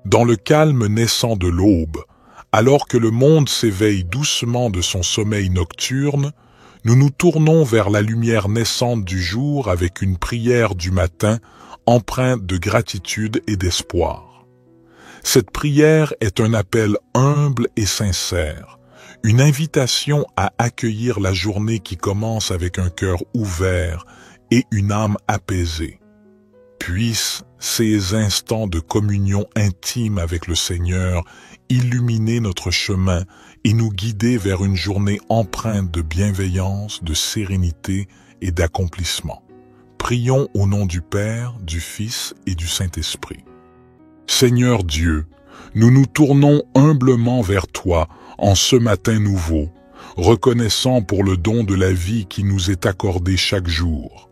Dans le calme naissant de l'aube, alors que le monde s'éveille doucement de son sommeil nocturne, nous nous tournons vers la lumière naissante du jour avec une prière du matin empreinte de gratitude et d'espoir. Cette prière est un appel humble et sincère, une invitation à accueillir la journée qui commence avec un cœur ouvert et une âme apaisée. Puissent ces instants de communion intime avec le Seigneur illuminer notre chemin et nous guider vers une journée empreinte de bienveillance, de sérénité et d'accomplissement. Prions au nom du Père, du Fils et du Saint-Esprit. Seigneur Dieu, nous nous tournons humblement vers toi en ce matin nouveau, reconnaissant pour le don de la vie qui nous est accordé chaque jour.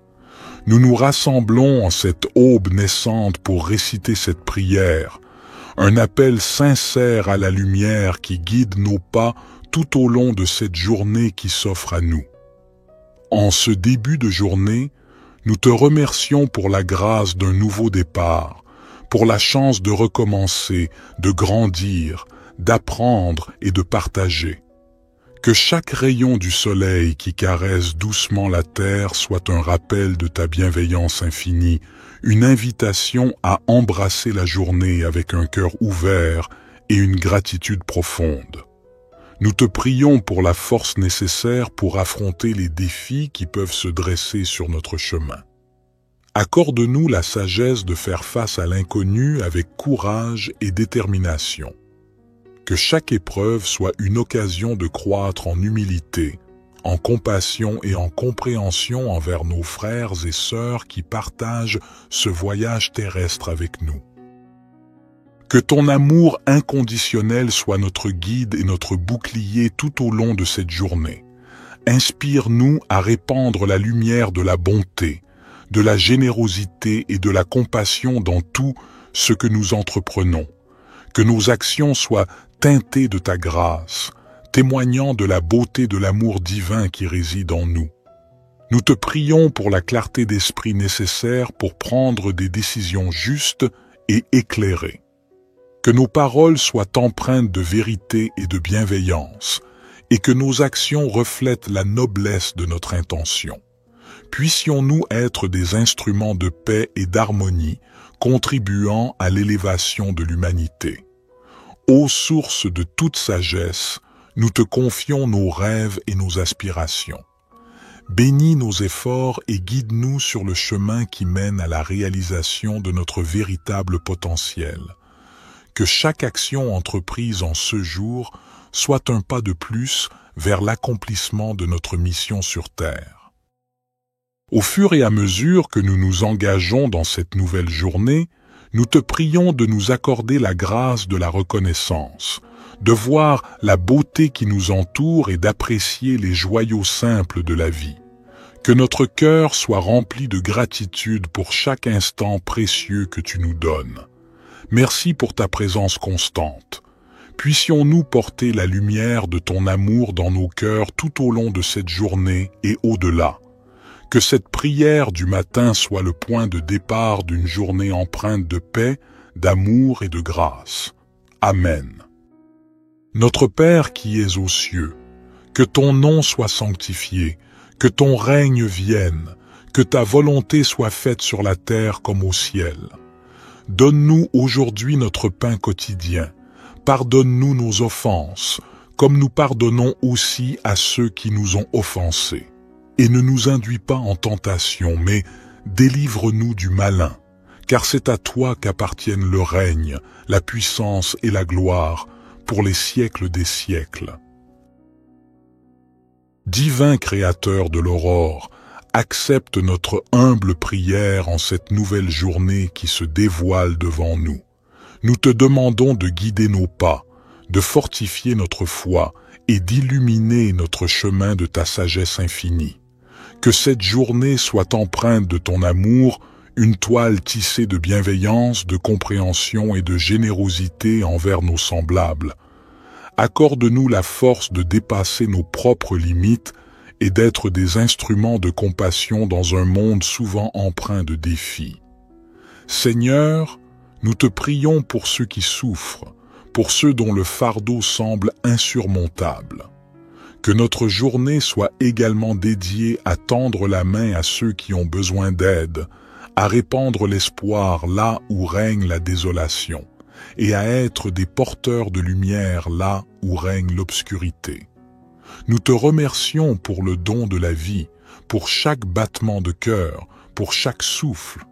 Nous nous rassemblons en cette aube naissante pour réciter cette prière, un appel sincère à la lumière qui guide nos pas tout au long de cette journée qui s'offre à nous. En ce début de journée, nous te remercions pour la grâce d'un nouveau départ, pour la chance de recommencer, de grandir, d'apprendre et de partager. Que chaque rayon du soleil qui caresse doucement la terre soit un rappel de ta bienveillance infinie, une invitation à embrasser la journée avec un cœur ouvert et une gratitude profonde. Nous te prions pour la force nécessaire pour affronter les défis qui peuvent se dresser sur notre chemin. Accorde-nous la sagesse de faire face à l'inconnu avec courage et détermination. Que chaque épreuve soit une occasion de croître en humilité, en compassion et en compréhension envers nos frères et sœurs qui partagent ce voyage terrestre avec nous. Que ton amour inconditionnel soit notre guide et notre bouclier tout au long de cette journée. Inspire-nous à répandre la lumière de la bonté, de la générosité et de la compassion dans tout ce que nous entreprenons. Que nos actions soient teintées de ta grâce, témoignant de la beauté de l'amour divin qui réside en nous. Nous te prions pour la clarté d'esprit nécessaire pour prendre des décisions justes et éclairées. Que nos paroles soient empreintes de vérité et de bienveillance, et que nos actions reflètent la noblesse de notre intention. Puissions-nous être des instruments de paix et d'harmonie, contribuant à l'élévation de l'humanité. Ô source de toute sagesse, nous te confions nos rêves et nos aspirations. Bénis nos efforts et guide-nous sur le chemin qui mène à la réalisation de notre véritable potentiel. Que chaque action entreprise en ce jour soit un pas de plus vers l'accomplissement de notre mission sur Terre. Au fur et à mesure que nous nous engageons dans cette nouvelle journée, nous te prions de nous accorder la grâce de la reconnaissance, de voir la beauté qui nous entoure et d'apprécier les joyaux simples de la vie. Que notre cœur soit rempli de gratitude pour chaque instant précieux que tu nous donnes. Merci pour ta présence constante. Puissions-nous porter la lumière de ton amour dans nos cœurs tout au long de cette journée et au-delà. Que cette prière du matin soit le point de départ d'une journée empreinte de paix, d'amour et de grâce. Amen. Notre Père qui es aux cieux, que ton nom soit sanctifié, que ton règne vienne, que ta volonté soit faite sur la terre comme au ciel. Donne-nous aujourd'hui notre pain quotidien. Pardonne-nous nos offenses, comme nous pardonnons aussi à ceux qui nous ont offensés. Et ne nous induis pas en tentation, mais délivre-nous du malin, car c'est à toi qu'appartiennent le règne, la puissance et la gloire, pour les siècles des siècles. Divin Créateur de l'aurore, accepte notre humble prière en cette nouvelle journée qui se dévoile devant nous. Nous te demandons de guider nos pas, de fortifier notre foi et d'illuminer notre chemin de ta sagesse infinie. Que cette journée soit empreinte de ton amour, une toile tissée de bienveillance, de compréhension et de générosité envers nos semblables. Accorde-nous la force de dépasser nos propres limites et d'être des instruments de compassion dans un monde souvent empreint de défis. Seigneur, Nous te prions pour ceux qui souffrent, pour ceux dont le fardeau semble insurmontable. Que notre journée soit également dédiée à tendre la main à ceux qui ont besoin d'aide, à répandre l'espoir là où règne la désolation, et à être des porteurs de lumière là où règne l'obscurité. Nous te remercions pour le don de la vie, pour chaque battement de cœur, pour chaque souffle,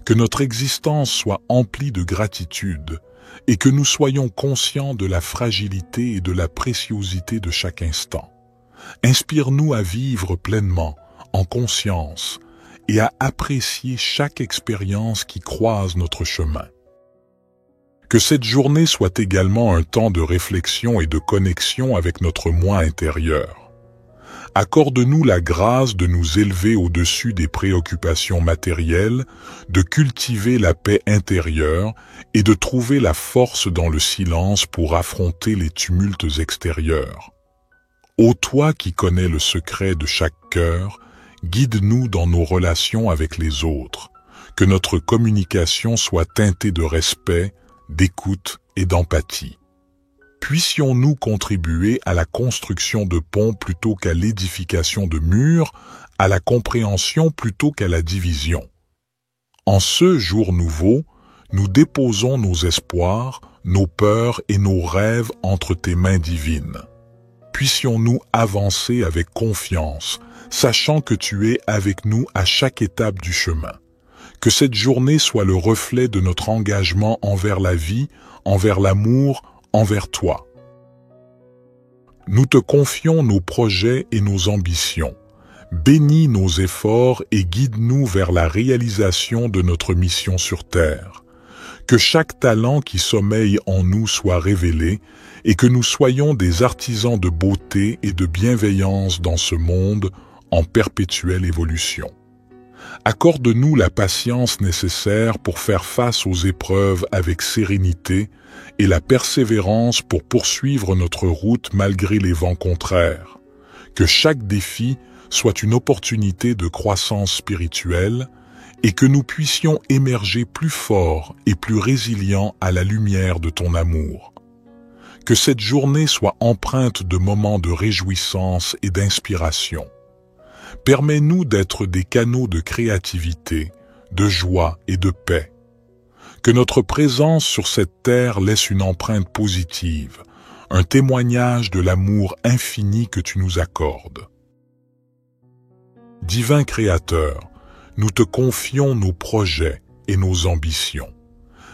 que notre existence soit emplie de gratitude et que nous soyons conscients de la fragilité et de la préciosité de chaque instant. Inspire-nous à vivre pleinement, en conscience, et à apprécier chaque expérience qui croise notre chemin. Que cette journée soit également un temps de réflexion et de connexion avec notre moi intérieur. Accorde-nous la grâce de nous élever au-dessus des préoccupations matérielles, de cultiver la paix intérieure et de trouver la force dans le silence pour affronter les tumultes extérieurs. Ô toi qui connais le secret de chaque cœur, guide-nous dans nos relations avec les autres, que notre communication soit teintée de respect, d'écoute et d'empathie. Puissions-nous contribuer à la construction de ponts plutôt qu'à l'édification de murs, à la compréhension plutôt qu'à la division. En ce jour nouveau, nous déposons nos espoirs, nos peurs et nos rêves entre tes mains divines. Puissions-nous avancer avec confiance, sachant que tu es avec nous à chaque étape du chemin. Que cette journée soit le reflet de notre engagement envers la vie, envers l'amour, envers toi. Nous te confions nos projets et nos ambitions. Bénis nos efforts et guide-nous vers la réalisation de notre mission sur Terre. Que chaque talent qui sommeille en nous soit révélé et que nous soyons des artisans de beauté et de bienveillance dans ce monde en perpétuelle évolution. Accorde-nous la patience nécessaire pour faire face aux épreuves avec sérénité et la persévérance pour poursuivre notre route malgré les vents contraires. Que chaque défi soit une opportunité de croissance spirituelle et que nous puissions émerger plus forts et plus résilients à la lumière de ton amour. Que cette journée soit empreinte de moments de réjouissance et d'inspiration. Permets-nous d'être des canaux de créativité, de joie et de paix. Que notre présence sur cette terre laisse une empreinte positive, un témoignage de l'amour infini que tu nous accordes. Divin Créateur, nous te confions nos projets et nos ambitions.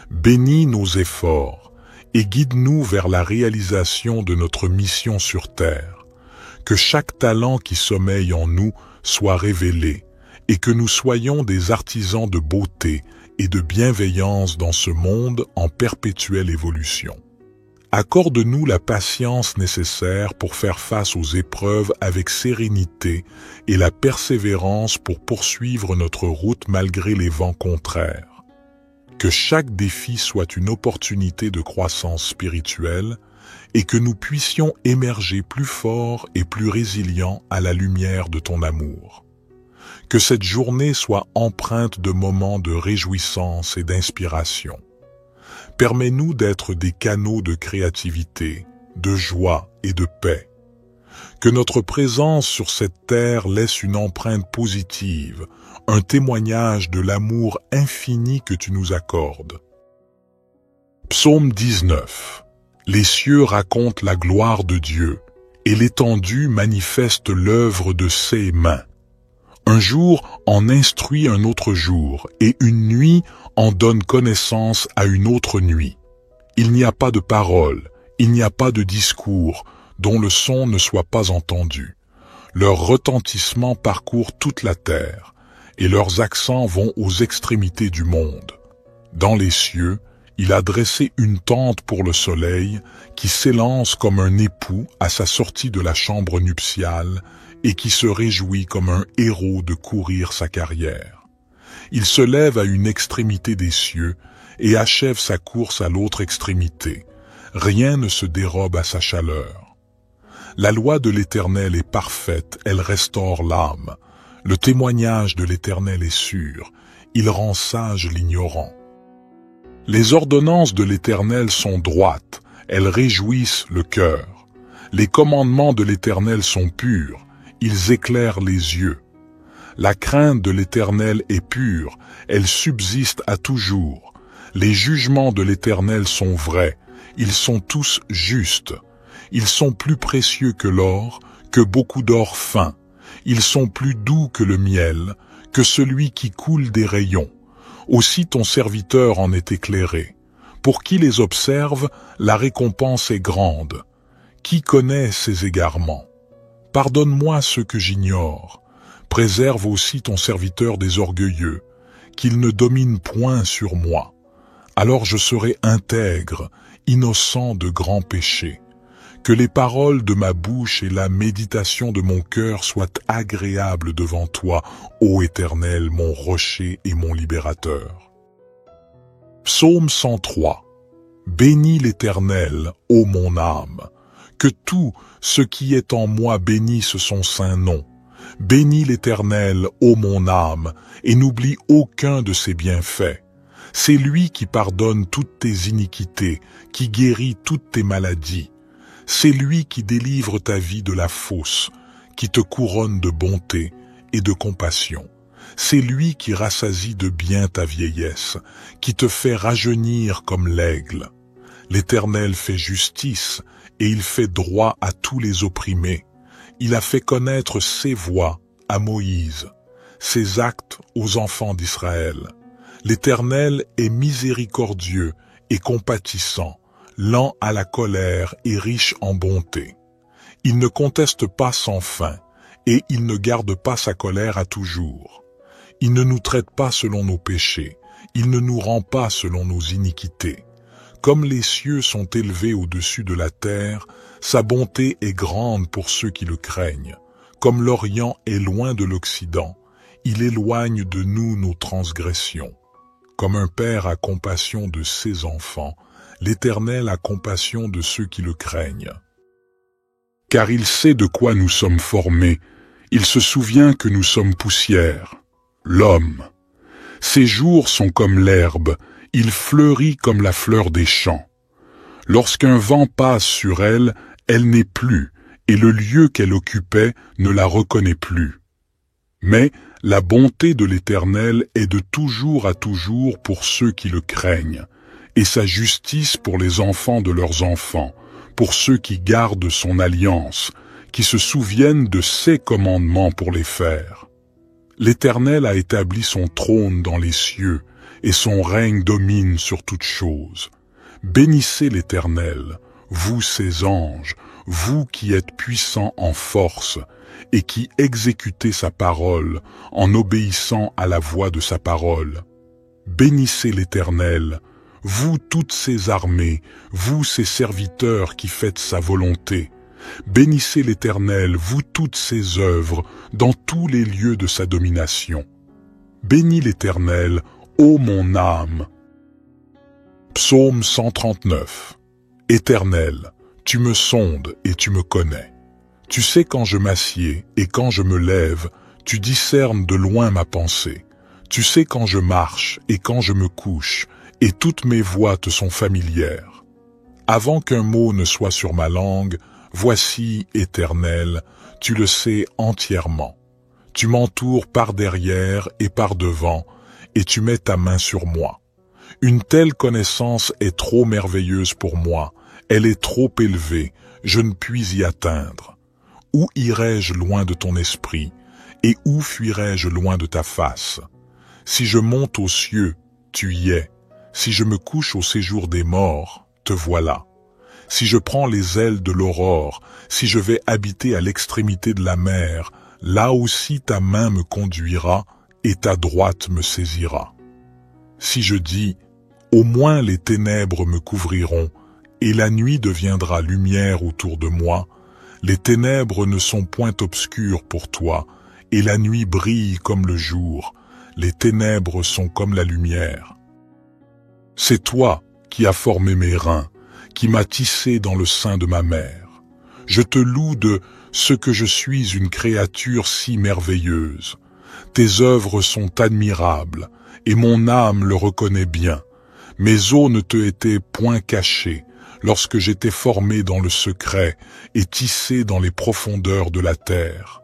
Bénis nos efforts et guide-nous vers la réalisation de notre mission sur terre. Que chaque talent qui sommeille en nous soit révélé et que nous soyons des artisans de beauté et de bienveillance dans ce monde en perpétuelle évolution. Accorde-nous la patience nécessaire pour faire face aux épreuves avec sérénité et la persévérance pour poursuivre notre route malgré les vents contraires. Que chaque défi soit une opportunité de croissance spirituelle et que nous puissions émerger plus forts et plus résilients à la lumière de ton amour. Que cette journée soit empreinte de moments de réjouissance et d'inspiration. Permets-nous d'être des canaux de créativité, de joie et de paix. Que notre présence sur cette terre laisse une empreinte positive, un témoignage de l'amour infini que tu nous accordes. Psaume 19. Les cieux racontent la gloire de Dieu, et l'étendue manifeste l'œuvre de ses mains. Un jour en instruit un autre jour, et une nuit en donne connaissance à une autre nuit. Il n'y a pas de parole, il n'y a pas de discours, dont le son ne soit pas entendu. Leur retentissement parcourt toute la terre, et leurs accents vont aux extrémités du monde. Dans les cieux, il a dressé une tente pour le soleil, qui s'élance comme un époux à sa sortie de la chambre nuptiale, et qui se réjouit comme un héros de courir sa carrière. Il se lève à une extrémité des cieux, et achève sa course à l'autre extrémité. Rien ne se dérobe à sa chaleur. La loi de l'Éternel est parfaite, elle restaure l'âme. Le témoignage de l'Éternel est sûr, il rend sage l'ignorant. Les ordonnances de l'Éternel sont droites, elles réjouissent le cœur. Les commandements de l'Éternel sont purs, ils éclairent les yeux. La crainte de l'Éternel est pure, elle subsiste à toujours. Les jugements de l'Éternel sont vrais, ils sont tous justes. Ils sont plus précieux que l'or, que beaucoup d'or fin. Ils sont plus doux que le miel, que celui qui coule des rayons. Aussi ton serviteur en est éclairé. Pour qui les observe, la récompense est grande. Qui connaît ses égarements? Pardonne-moi ce que j'ignore. Préserve aussi ton serviteur des orgueilleux, qu'il ne domine point sur moi. Alors je serai intègre, innocent de grands péchés. Que les paroles de ma bouche et la méditation de mon cœur soient agréables devant toi, ô Éternel, mon rocher et mon libérateur. Psaume 103. Bénis l'Éternel, ô mon âme. Que tout ce qui est en moi bénisse son saint nom. Bénis l'Éternel, ô mon âme, et n'oublie aucun de ses bienfaits. C'est lui qui pardonne toutes tes iniquités, qui guérit toutes tes maladies. C'est lui qui délivre ta vie de la fosse, qui te couronne de bonté et de compassion. C'est lui qui rassasie de bien ta vieillesse, qui te fait rajeunir comme l'aigle. L'Éternel fait justice et il fait droit à tous les opprimés. Il a fait connaître ses voies à Moïse, ses actes aux enfants d'Israël. L'Éternel est miséricordieux et compatissant, lent à la colère et riche en bonté. Il ne conteste pas sans fin, et il ne garde pas sa colère à toujours. Il ne nous traite pas selon nos péchés, il ne nous rend pas selon nos iniquités. Comme les cieux sont élevés au-dessus de la terre, sa bonté est grande pour ceux qui le craignent. Comme l'Orient est loin de l'Occident, il éloigne de nous nos transgressions. Comme un père a compassion de ses enfants, l'Éternel a compassion de ceux qui le craignent. Car il sait de quoi nous sommes formés, il se souvient que nous sommes poussière. L'homme, ses jours sont comme l'herbe, il fleurit comme la fleur des champs. Lorsqu'un vent passe sur elle, elle n'est plus, et le lieu qu'elle occupait ne la reconnaît plus. Mais la bonté de l'Éternel est de toujours à toujours pour ceux qui le craignent, et sa justice pour les enfants de leurs enfants, pour ceux qui gardent son alliance, qui se souviennent de ses commandements pour les faire. L'Éternel a établi son trône dans les cieux, et son règne domine sur toutes choses. Bénissez l'Éternel, vous ses anges, vous qui êtes puissants en force, et qui exécutez sa parole en obéissant à la voix de sa parole. Bénissez l'Éternel, vous toutes ses armées, vous ses serviteurs qui faites sa volonté. Bénissez l'Éternel, vous toutes ses œuvres, dans tous les lieux de sa domination. Bénis l'Éternel, ô mon âme. Psaume 139. Éternel, tu me sondes et tu me connais. Tu sais quand je m'assieds et quand je me lève, tu discernes de loin ma pensée. Tu sais quand je marche et quand je me couche, et toutes mes voies te sont familières. Avant qu'un mot ne soit sur ma langue, voici, Éternel, tu le sais entièrement. Tu m'entoures par derrière et par devant, et tu mets ta main sur moi. Une telle connaissance est trop merveilleuse pour moi, elle est trop élevée, je ne puis y atteindre. Où irai-je loin de ton esprit, et où fuirai-je loin de ta face? Si je monte aux cieux, tu y es. Si je me couche au séjour des morts, te voilà. Si je prends les ailes de l'aurore, si je vais habiter à l'extrémité de la mer, là aussi ta main me conduira et ta droite me saisira. Si je dis, au moins les ténèbres me couvriront, et la nuit deviendra lumière autour de moi, les ténèbres ne sont point obscures pour toi, et la nuit brille comme le jour, les ténèbres sont comme la lumière. C'est toi qui as formé mes reins, qui m'as tissé dans le sein de ma mère. Je te loue de ce que je suis une créature si merveilleuse. Tes œuvres sont admirables, et mon âme le reconnaît bien. Mes os ne te étaient point cachés lorsque j'étais formé dans le secret et tissé dans les profondeurs de la terre.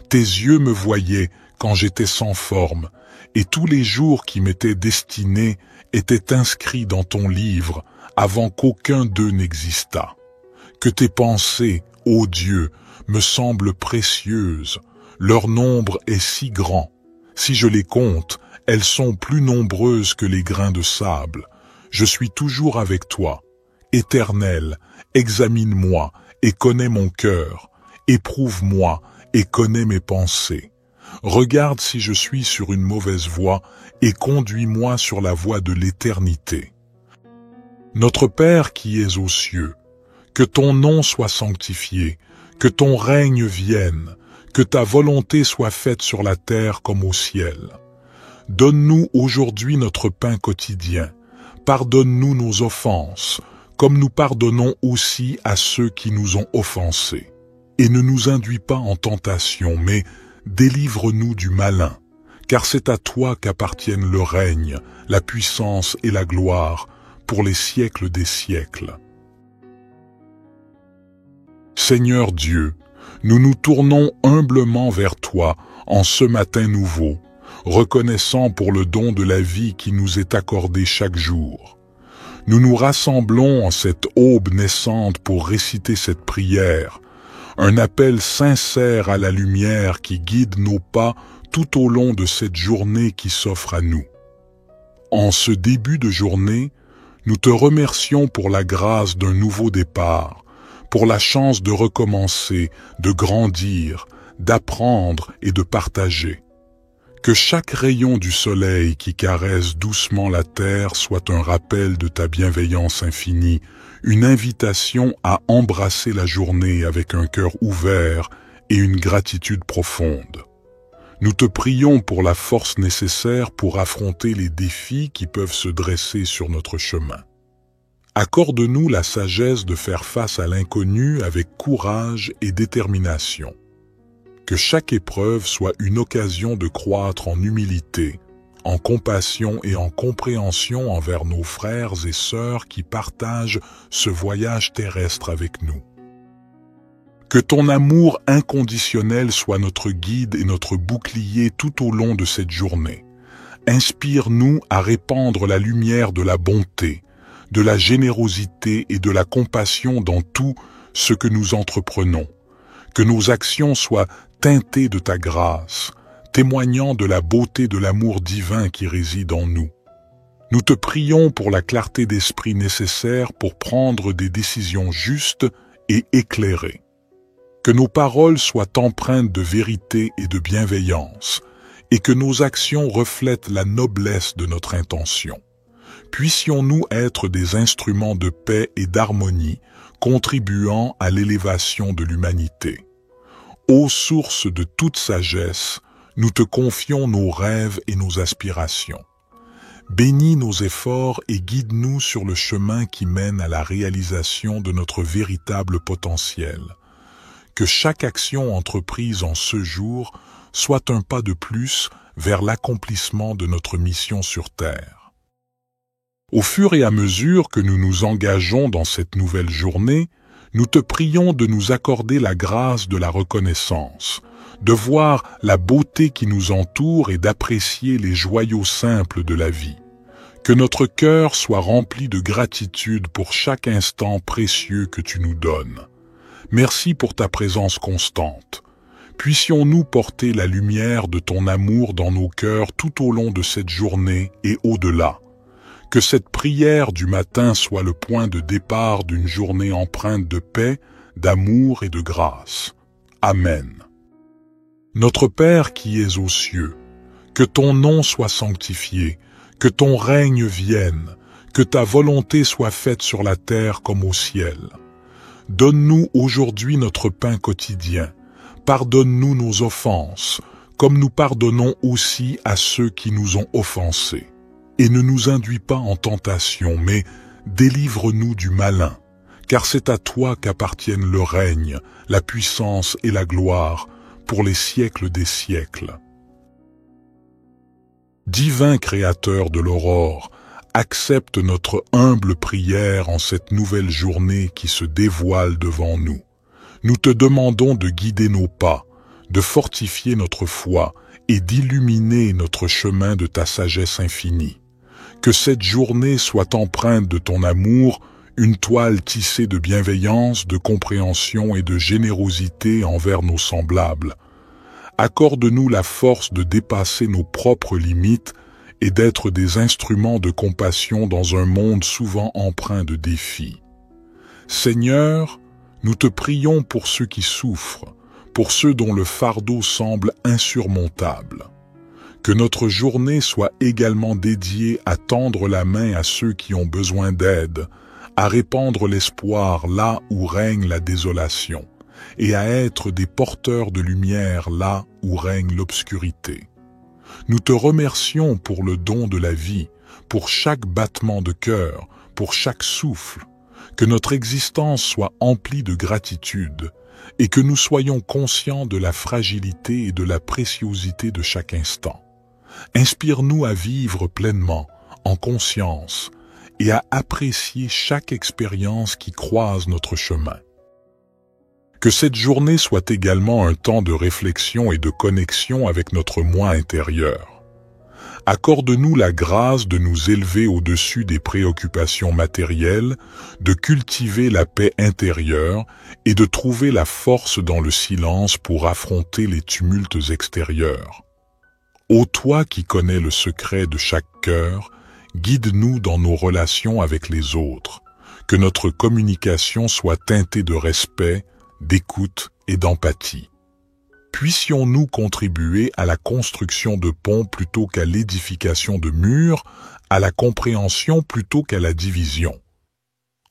Tes yeux me voyaient quand j'étais sans forme, et tous les jours qui m'étaient destinés étaient inscrits dans ton livre avant qu'aucun d'eux n'existât. Que tes pensées, ô Dieu, me semblent précieuses, leur nombre est si grand. Si je les compte, elles sont plus nombreuses que les grains de sable. Je suis toujours avec toi. Éternel, examine-moi et connais mon cœur. Éprouve-moi et connais mes pensées. Regarde si je suis sur une mauvaise voie et conduis-moi sur la voie de l'éternité. Notre Père qui es aux cieux, que ton nom soit sanctifié, que ton règne vienne, que ta volonté soit faite sur la terre comme au ciel. Donne-nous aujourd'hui notre pain quotidien. Pardonne-nous nos offenses, comme nous pardonnons aussi à ceux qui nous ont offensés. Et ne nous induis pas en tentation, mais délivre-nous du malin, car c'est à toi qu'appartiennent le règne, la puissance et la gloire, pour les siècles des siècles. Seigneur Dieu, nous nous tournons humblement vers toi en ce matin nouveau, reconnaissant pour le don de la vie qui nous est accordé chaque jour. Nous nous rassemblons en cette aube naissante pour réciter cette prière, un appel sincère à la lumière qui guide nos pas tout au long de cette journée qui s'offre à nous. En ce début de journée, nous te remercions pour la grâce d'un nouveau départ, pour la chance de recommencer, de grandir, d'apprendre et de partager. Que chaque rayon du soleil qui caresse doucement la terre soit un rappel de ta bienveillance infinie, une invitation à embrasser la journée avec un cœur ouvert et une gratitude profonde. Nous te prions pour la force nécessaire pour affronter les défis qui peuvent se dresser sur notre chemin. Accorde-nous la sagesse de faire face à l'inconnu avec courage et détermination. Que chaque épreuve soit une occasion de croître en humilité, en compassion et en compréhension envers nos frères et sœurs qui partagent ce voyage terrestre avec nous. Que ton amour inconditionnel soit notre guide et notre bouclier tout au long de cette journée. Inspire-nous à répandre la lumière de la bonté, de la générosité et de la compassion dans tout ce que nous entreprenons. Que nos actions soient teintées de ta grâce, témoignant de la beauté de l'amour divin qui réside en nous. Nous te prions pour la clarté d'esprit nécessaire pour prendre des décisions justes et éclairées. Que nos paroles soient empreintes de vérité et de bienveillance, et que nos actions reflètent la noblesse de notre intention. Puissions-nous être des instruments de paix et d'harmonie, contribuant à l'élévation de l'humanité. Ô source de toute sagesse, nous te confions nos rêves et nos aspirations. Bénis nos efforts et guide-nous sur le chemin qui mène à la réalisation de notre véritable potentiel. Que chaque action entreprise en ce jour soit un pas de plus vers l'accomplissement de notre mission sur Terre. Au fur et à mesure que nous nous engageons dans cette nouvelle journée, nous te prions de nous accorder la grâce de la reconnaissance, de voir la beauté qui nous entoure et d'apprécier les joyaux simples de la vie. Que notre cœur soit rempli de gratitude pour chaque instant précieux que tu nous donnes. Merci pour ta présence constante. Puissions-nous porter la lumière de ton amour dans nos cœurs tout au long de cette journée et au-delà. Que cette prière du matin soit le point de départ d'une journée empreinte de paix, d'amour et de grâce. Amen. Notre Père qui es aux cieux, que ton nom soit sanctifié, que ton règne vienne, que ta volonté soit faite sur la terre comme au ciel. Donne-nous aujourd'hui notre pain quotidien. Pardonne-nous nos offenses, comme nous pardonnons aussi à ceux qui nous ont offensés. Et ne nous induis pas en tentation, mais délivre-nous du malin, car c'est à toi qu'appartiennent le règne, la puissance et la gloire, pour les siècles des siècles. Divin Créateur de l'aurore, accepte notre humble prière en cette nouvelle journée qui se dévoile devant nous. Nous te demandons de guider nos pas, de fortifier notre foi et d'illuminer notre chemin de ta sagesse infinie. Que cette journée soit empreinte de ton amour, une toile tissée de bienveillance, de compréhension et de générosité envers nos semblables. Accorde-nous la force de dépasser nos propres limites et d'être des instruments de compassion dans un monde souvent empreint de défis. Seigneur, nous te prions pour ceux qui souffrent, pour ceux dont le fardeau semble insurmontable. Que notre journée soit également dédiée à tendre la main à ceux qui ont besoin d'aide, à répandre l'espoir là où règne la désolation, et à être des porteurs de lumière là où règne l'obscurité. Nous te remercions pour le don de la vie, pour chaque battement de cœur, pour chaque souffle, que notre existence soit emplie de gratitude et que nous soyons conscients de la fragilité et de la préciosité de chaque instant. Inspire-nous à vivre pleinement, en conscience, et à apprécier chaque expérience qui croise notre chemin. Que cette journée soit également un temps de réflexion et de connexion avec notre moi intérieur. Accorde-nous la grâce de nous élever au-dessus des préoccupations matérielles, de cultiver la paix intérieure et de trouver la force dans le silence pour affronter les tumultes extérieurs. Ô toi qui connais le secret de chaque cœur, guide-nous dans nos relations avec les autres, que notre communication soit teintée de respect, d'écoute et d'empathie. Puissions-nous contribuer à la construction de ponts plutôt qu'à l'édification de murs, à la compréhension plutôt qu'à la division.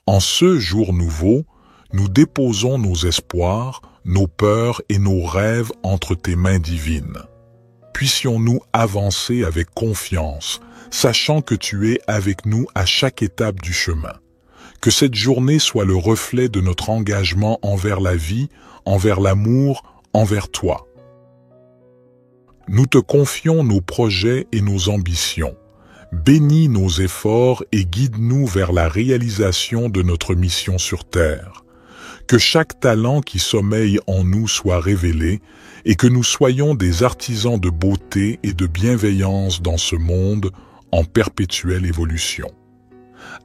En ce jour nouveau, nous déposons nos espoirs, nos peurs et nos rêves entre tes mains divines. Puissions-nous avancer avec confiance, sachant que tu es avec nous à chaque étape du chemin. Que cette journée soit le reflet de notre engagement envers la vie, envers l'amour, envers toi. Nous te confions nos projets et nos ambitions. Bénis nos efforts et guide-nous vers la réalisation de notre mission sur terre. Que chaque talent qui sommeille en nous soit révélé et que nous soyons des artisans de beauté et de bienveillance dans ce monde en perpétuelle évolution.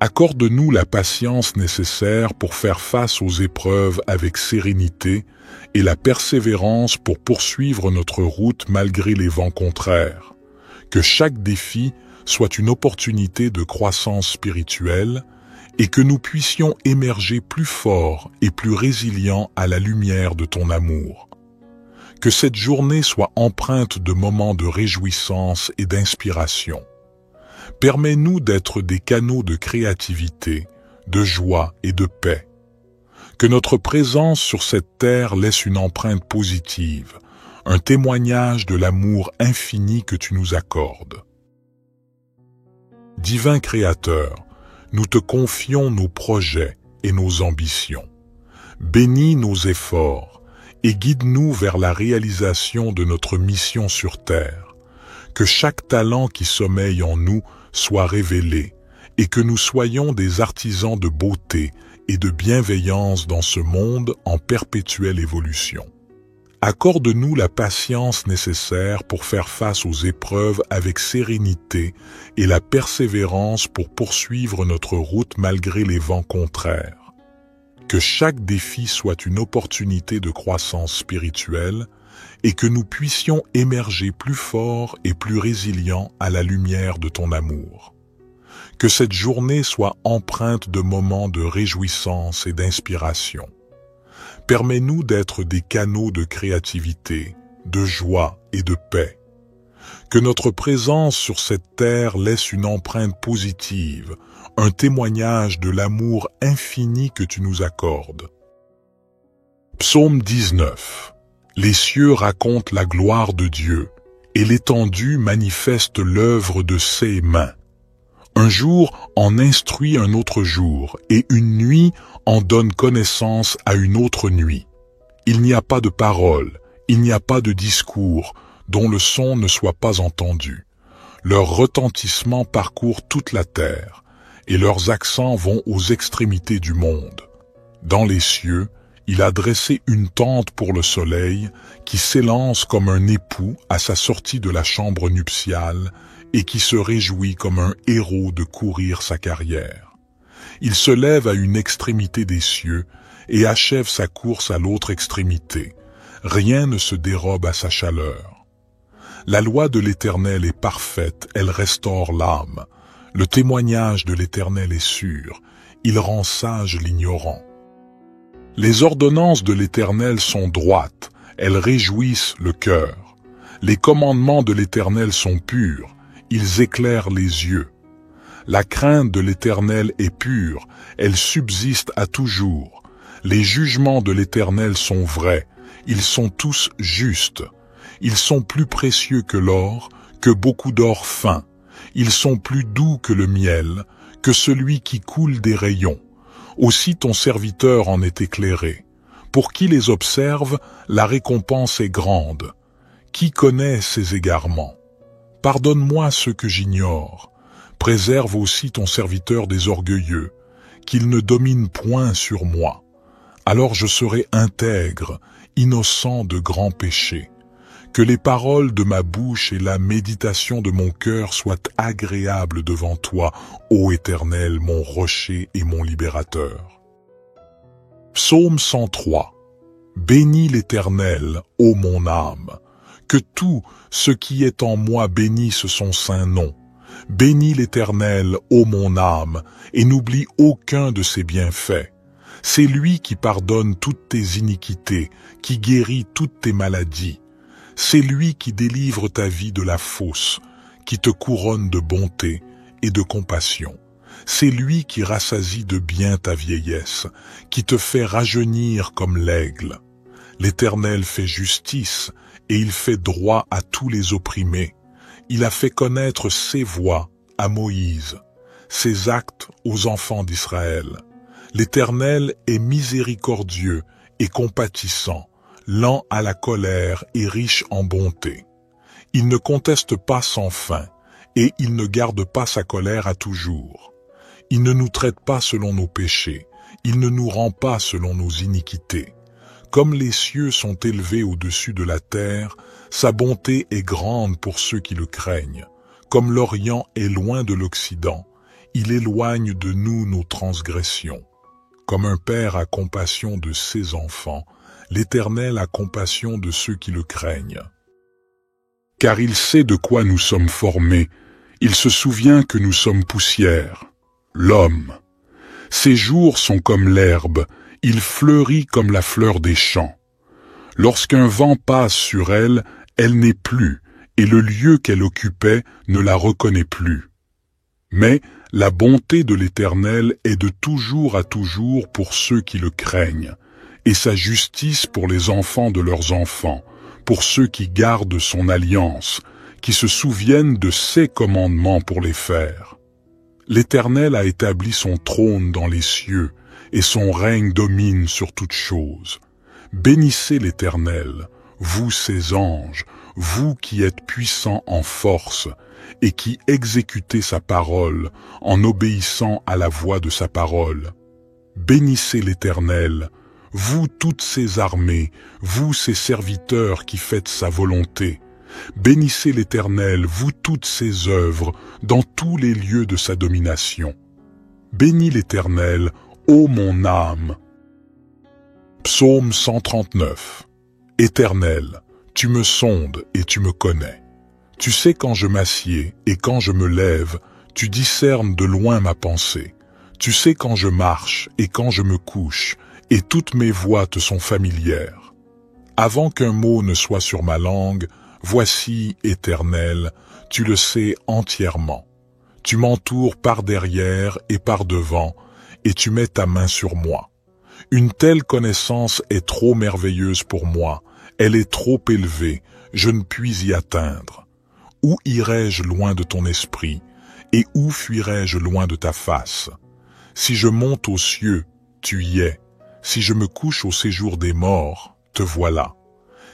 Accorde-nous la patience nécessaire pour faire face aux épreuves avec sérénité et la persévérance pour poursuivre notre route malgré les vents contraires. Que chaque défi soit une opportunité de croissance spirituelle et que nous puissions émerger plus forts et plus résilients à la lumière de ton amour. Que cette journée soit empreinte de moments de réjouissance et d'inspiration. Permets-nous d'être des canaux de créativité, de joie et de paix. Que notre présence sur cette terre laisse une empreinte positive, un témoignage de l'amour infini que tu nous accordes. Divin Créateur, nous te confions nos projets et nos ambitions. Bénis nos efforts et guide-nous vers la réalisation de notre mission sur terre. Que chaque talent qui sommeille en nous soit révélé et que nous soyons des artisans de beauté et de bienveillance dans ce monde en perpétuelle évolution. Accorde-nous la patience nécessaire pour faire face aux épreuves avec sérénité et la persévérance pour poursuivre notre route malgré les vents contraires. Que chaque défi soit une opportunité de croissance spirituelle et que nous puissions émerger plus forts et plus résilients à la lumière de ton amour. Que cette journée soit empreinte de moments de réjouissance et d'inspiration. Permets-nous d'être des canaux de créativité, de joie et de paix. Que notre présence sur cette terre laisse une empreinte positive, un témoignage de l'amour infini que tu nous accordes. Psaume 19. Les cieux racontent la gloire de Dieu, et l'étendue manifeste l'œuvre de ses mains. Un jour en instruit un autre jour, et une nuit en donne connaissance à une autre nuit. Il n'y a pas de parole, il n'y a pas de discours, dont le son ne soit pas entendu. Leur retentissement parcourt toute la terre, et leurs accents vont aux extrémités du monde. Dans les cieux, il a dressé une tente pour le soleil qui s'élance comme un époux à sa sortie de la chambre nuptiale et qui se réjouit comme un héros de courir sa carrière. Il se lève à une extrémité des cieux et achève sa course à l'autre extrémité. Rien ne se dérobe à sa chaleur. La loi de l'Éternel est parfaite, elle restaure l'âme. Le témoignage de l'Éternel est sûr, il rend sage l'ignorant. Les ordonnances de l'Éternel sont droites, elles réjouissent le cœur. Les commandements de l'Éternel sont purs, ils éclairent les yeux. La crainte de l'Éternel est pure, elle subsiste à toujours. Les jugements de l'Éternel sont vrais, ils sont tous justes. Ils sont plus précieux que l'or, que beaucoup d'or fin. Ils sont plus doux que le miel, que celui qui coule des rayons. Aussi ton serviteur en est éclairé. Pour qui les observe, la récompense est grande. Qui connaît ses égarements? Pardonne-moi ce que j'ignore. Préserve aussi ton serviteur des orgueilleux, qu'il ne domine point sur moi. Alors je serai intègre, innocent de grands péchés. Que les paroles de ma bouche et la méditation de mon cœur soient agréables devant toi, ô Éternel, mon rocher et mon libérateur. Psaume 103. Bénis l'Éternel, ô mon âme. Que tout ce qui est en moi bénisse son saint nom. Bénis l'Éternel, ô mon âme, et n'oublie aucun de ses bienfaits. C'est lui qui pardonne toutes tes iniquités, qui guérit toutes tes maladies. C'est lui qui délivre ta vie de la fosse, qui te couronne de bonté et de compassion. C'est lui qui rassasie de bien ta vieillesse, qui te fait rajeunir comme l'aigle. L'Éternel fait justice et il fait droit à tous les opprimés. Il a fait connaître ses voies à Moïse, ses actes aux enfants d'Israël. L'Éternel est miséricordieux et compatissant, lent à la colère et riche en bonté. Il ne conteste pas sans fin, et il ne garde pas sa colère à toujours. Il ne nous traite pas selon nos péchés, il ne nous rend pas selon nos iniquités. Comme les cieux sont élevés au-dessus de la terre, sa bonté est grande pour ceux qui le craignent. Comme l'Orient est loin de l'Occident, il éloigne de nous nos transgressions. Comme un père a compassion de ses enfants, l'Éternel a compassion de ceux qui le craignent. Car il sait de quoi nous sommes formés, il se souvient que nous sommes poussière. L'homme, ses jours sont comme l'herbe, il fleurit comme la fleur des champs. Lorsqu'un vent passe sur elle, elle n'est plus, et le lieu qu'elle occupait ne la reconnaît plus. Mais la bonté de l'Éternel est de toujours à toujours pour ceux qui le craignent, et sa justice pour les enfants de leurs enfants, pour ceux qui gardent son alliance, qui se souviennent de ses commandements pour les faire. L'Éternel a établi son trône dans les cieux, et son règne domine sur toutes choses. Bénissez l'Éternel, vous ses anges, vous qui êtes puissants en force, et qui exécutez sa parole en obéissant à la voix de sa parole. Bénissez l'Éternel, vous toutes ses armées, vous ses serviteurs qui faites sa volonté. Bénissez l'Éternel, vous toutes ses œuvres, dans tous les lieux de sa domination. Bénis l'Éternel, ô mon âme. Psaume 139. Éternel, tu me sondes et tu me connais. Tu sais quand je m'assieds et quand je me lève, tu discernes de loin ma pensée. Tu sais quand je marche et quand je me couche, et toutes mes voies te sont familières. Avant qu'un mot ne soit sur ma langue, voici, Éternel, tu le sais entièrement. Tu m'entoures par derrière et par devant, et tu mets ta main sur moi. Une telle connaissance est trop merveilleuse pour moi, elle est trop élevée, je ne puis y atteindre. Où irai-je loin de ton esprit, et où fuirai-je loin de ta face? Si je monte aux cieux, tu y es. Si je me couche au séjour des morts, te voilà.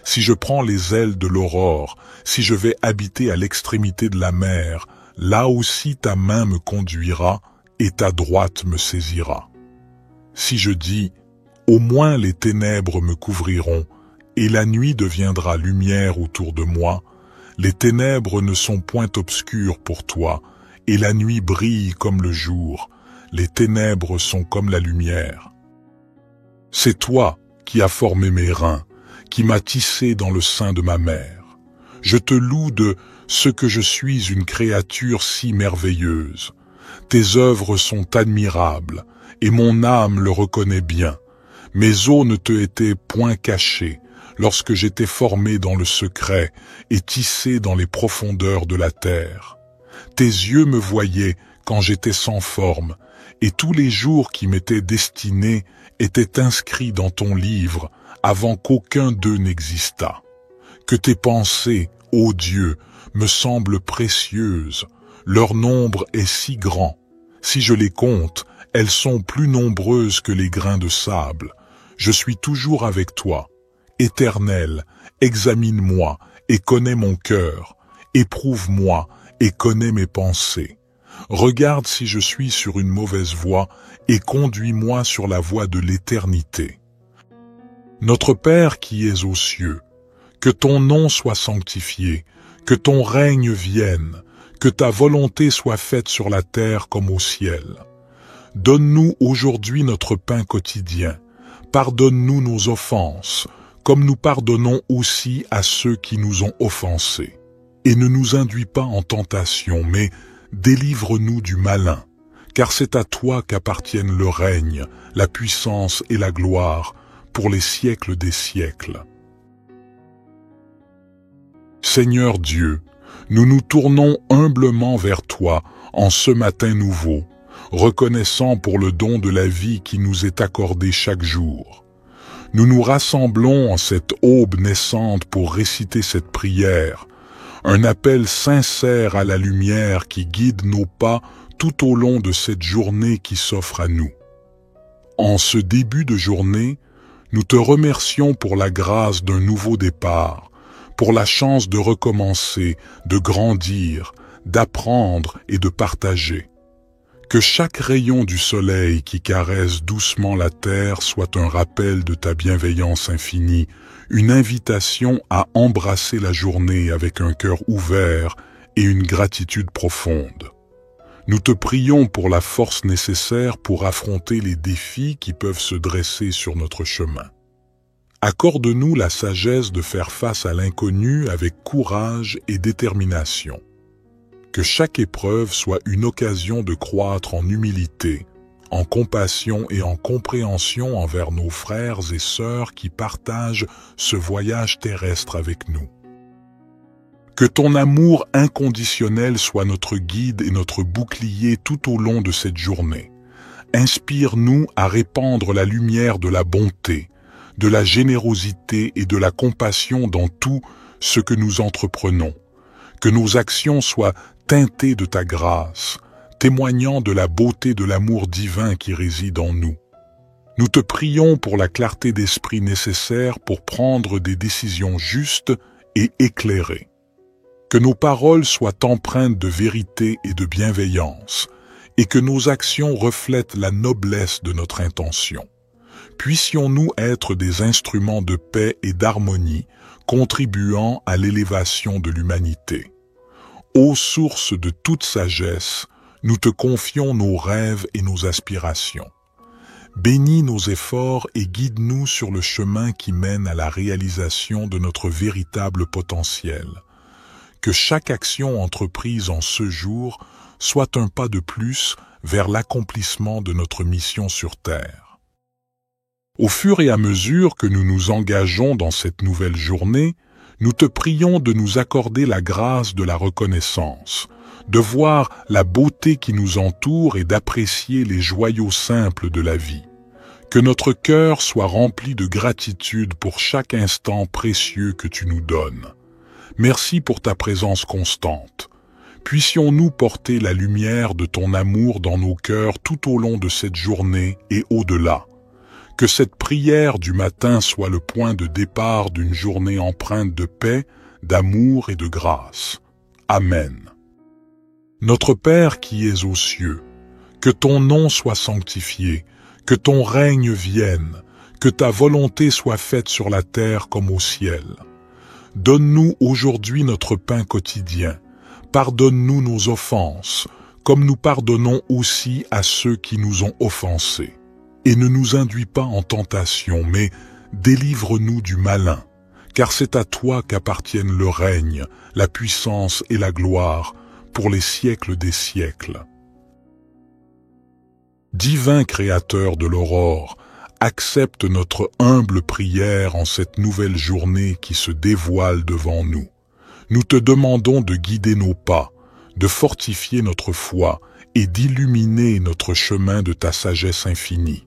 si je prends les ailes de l'aurore, si je vais habiter à l'extrémité de la mer, là aussi ta main me conduira et ta droite me saisira. Si je dis, au moins les ténèbres me couvriront, et la nuit deviendra lumière autour de moi, les ténèbres ne sont point obscures pour toi, et la nuit brille comme le jour, les ténèbres sont comme la lumière. C'est toi qui as formé mes reins, qui m'as tissé dans le sein de ma mère. Je te loue de ce que je suis une créature si merveilleuse. Tes œuvres sont admirables, et mon âme le reconnaît bien. Mes os ne te étaient point cachés, lorsque j'étais formé dans le secret et tissé dans les profondeurs de la terre. Tes yeux me voyaient quand j'étais sans forme, et tous les jours qui m'étaient destinés étaient inscrits dans ton livre avant qu'aucun d'eux n'existât. Que tes pensées, ô Dieu, me semblent précieuses, leur nombre est si grand. Si je les compte, elles sont plus nombreuses que les grains de sable. Je suis toujours avec toi. Éternel, examine-moi et connais mon cœur. Éprouve-moi et connais mes pensées. Regarde si je suis sur une mauvaise voie et conduis-moi sur la voie de l'éternité. Notre Père qui es aux cieux, que ton nom soit sanctifié, que ton règne vienne, que ta volonté soit faite sur la terre comme au ciel. Donne-nous aujourd'hui notre pain quotidien. Pardonne-nous nos offenses, comme nous pardonnons aussi à ceux qui nous ont offensés. Et ne nous induis pas en tentation, mais délivre-nous du malin, car c'est à toi qu'appartiennent le règne, la puissance et la gloire, pour les siècles des siècles. Seigneur Dieu, nous nous tournons humblement vers toi en ce matin nouveau, reconnaissant pour le don de la vie qui nous est accordé chaque jour. Nous nous rassemblons en cette aube naissante pour réciter cette prière, un appel sincère à la lumière qui guide nos pas tout au long de cette journée qui s'offre à nous. En ce début de journée, nous te remercions pour la grâce d'un nouveau départ, pour la chance de recommencer, de grandir, d'apprendre et de partager. Que chaque rayon du soleil qui caresse doucement la terre soit un rappel de ta bienveillance infinie, une invitation à embrasser la journée avec un cœur ouvert et une gratitude profonde. Nous te prions pour la force nécessaire pour affronter les défis qui peuvent se dresser sur notre chemin. Accorde-nous la sagesse de faire face à l'inconnu avec courage et détermination. Que chaque épreuve soit une occasion de croître en humilité, en compassion et en compréhension envers nos frères et sœurs qui partagent ce voyage terrestre avec nous. Que ton amour inconditionnel soit notre guide et notre bouclier tout au long de cette journée. Inspire-nous à répandre la lumière de la bonté, de la générosité et de la compassion dans tout ce que nous entreprenons. Que nos actions soient teintées de ta grâce, témoignant de la beauté de l'amour divin qui réside en nous. Nous te prions pour la clarté d'esprit nécessaire pour prendre des décisions justes et éclairées. Que nos paroles soient empreintes de vérité et de bienveillance, et que nos actions reflètent la noblesse de notre intention. Puissions-nous être des instruments de paix et d'harmonie, contribuant à l'élévation de l'humanité. Ô source de toute sagesse, nous te confions nos rêves et nos aspirations. Bénis nos efforts et guide-nous sur le chemin qui mène à la réalisation de notre véritable potentiel. Que chaque action entreprise en ce jour soit un pas de plus vers l'accomplissement de notre mission sur Terre. Au fur et à mesure que nous nous engageons dans cette nouvelle journée, nous te prions de nous accorder la grâce de la reconnaissance, de voir la beauté qui nous entoure et d'apprécier les joyaux simples de la vie. Que notre cœur soit rempli de gratitude pour chaque instant précieux que tu nous donnes. Merci pour ta présence constante. Puissions-nous porter la lumière de ton amour dans nos cœurs tout au long de cette journée et au-delà. Que cette prière du matin soit le point de départ d'une journée empreinte de paix, d'amour et de grâce. Amen. Notre Père qui es aux cieux, que ton nom soit sanctifié, que ton règne vienne, que ta volonté soit faite sur la terre comme au ciel. Donne-nous aujourd'hui notre pain quotidien. Pardonne-nous nos offenses, comme nous pardonnons aussi à ceux qui nous ont offensés. Et ne nous induis pas en tentation, mais délivre-nous du malin, car c'est à toi qu'appartiennent le règne, la puissance et la gloire, pour les siècles des siècles. Divin Créateur de l'aurore, accepte notre humble prière en cette nouvelle journée qui se dévoile devant nous. Nous te demandons de guider nos pas, de fortifier notre foi et d'illuminer notre chemin de ta sagesse infinie.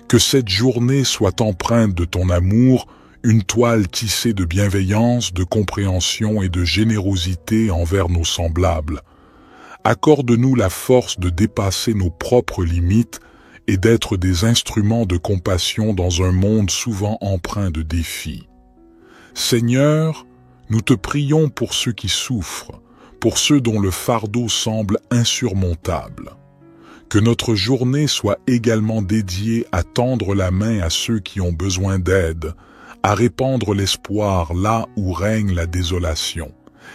Que cette journée soit empreinte de ton amour, une toile tissée de bienveillance, de compréhension et de générosité envers nos semblables. Accorde-nous la force de dépasser nos propres limites et d'être des instruments de compassion dans un monde souvent empreint de défis. Seigneur, nous te prions pour ceux qui souffrent, pour ceux dont le fardeau semble insurmontable. Que notre journée soit également dédiée à tendre la main à ceux qui ont besoin d'aide, à répandre l'espoir là où règne la désolation,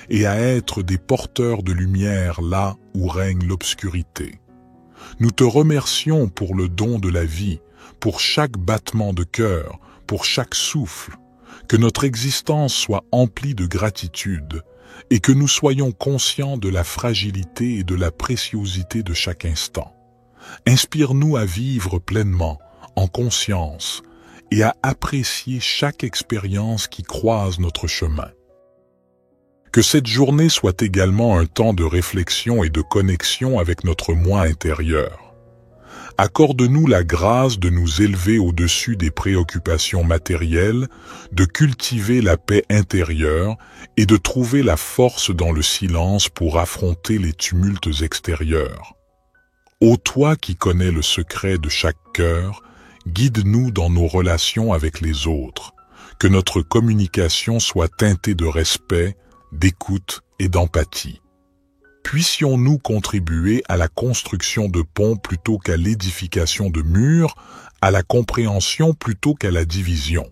et à être des porteurs de lumière là où règne l'obscurité. Nous te remercions pour le don de la vie, pour chaque battement de cœur, pour chaque souffle. Que notre existence soit emplie de gratitude, et que nous soyons conscients de la fragilité et de la préciosité de chaque instant. Inspire-nous à vivre pleinement, en conscience, et à apprécier chaque expérience qui croise notre chemin. Que cette journée soit également un temps de réflexion et de connexion avec notre moi intérieur. Accorde-nous la grâce de nous élever au-dessus des préoccupations matérielles, de cultiver la paix intérieure et de trouver la force dans le silence pour affronter les tumultes extérieurs. Ô toi qui connais le secret de chaque cœur, guide-nous dans nos relations avec les autres, que notre communication soit teintée de respect, d'écoute et d'empathie. Puissions-nous contribuer à la construction de ponts plutôt qu'à l'édification de murs, à la compréhension plutôt qu'à la division.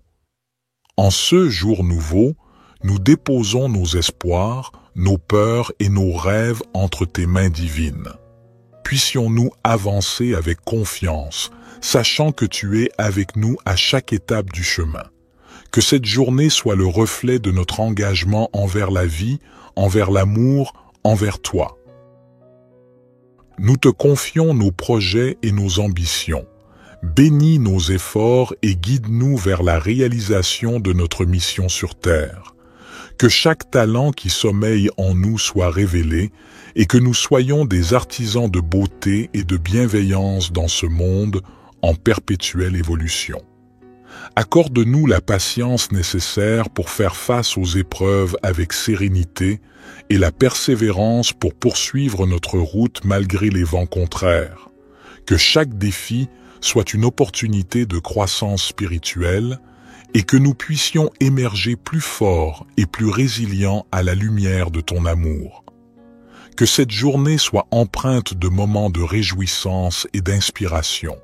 En ce jour nouveau, nous déposons nos espoirs, nos peurs et nos rêves entre tes mains divines. Puissions-nous avancer avec confiance, sachant que tu es avec nous à chaque étape du chemin. Que cette journée soit le reflet de notre engagement envers la vie, envers l'amour, envers toi. Nous te confions nos projets et nos ambitions. Bénis nos efforts et guide-nous vers la réalisation de notre mission sur terre. Que chaque talent qui sommeille en nous soit révélé et que nous soyons des artisans de beauté et de bienveillance dans ce monde en perpétuelle évolution. Accorde-nous la patience nécessaire pour faire face aux épreuves avec sérénité et la persévérance pour poursuivre notre route malgré les vents contraires. Que chaque défi soit une opportunité de croissance spirituelle et que nous puissions émerger plus forts et plus résilients à la lumière de ton amour. Que cette journée soit empreinte de moments de réjouissance et d'inspiration.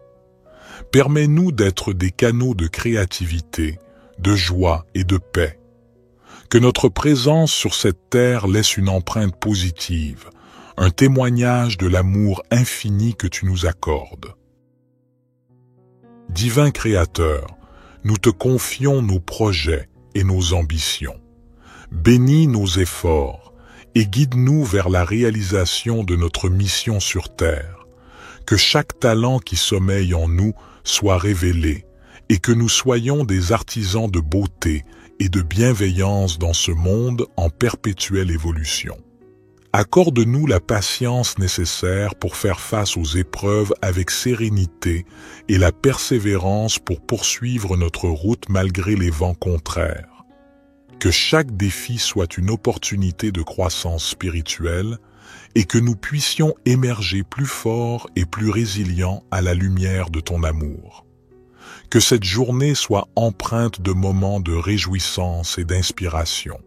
Permets-nous d'être des canaux de créativité, de joie et de paix. Que notre présence sur cette terre laisse une empreinte positive, un témoignage de l'amour infini que tu nous accordes. Divin Créateur, nous te confions nos projets et nos ambitions. Bénis nos efforts et guide-nous vers la réalisation de notre mission sur terre. Que chaque talent qui sommeille en nous soit révélé et que nous soyons des artisans de beauté et de bienveillance dans ce monde en perpétuelle évolution. Accorde-nous la patience nécessaire pour faire face aux épreuves avec sérénité et la persévérance pour poursuivre notre route malgré les vents contraires. Que chaque défi soit une opportunité de croissance spirituelle et que nous puissions émerger plus forts et plus résilients à la lumière de ton amour. Que cette journée soit empreinte de moments de réjouissance et d'inspiration.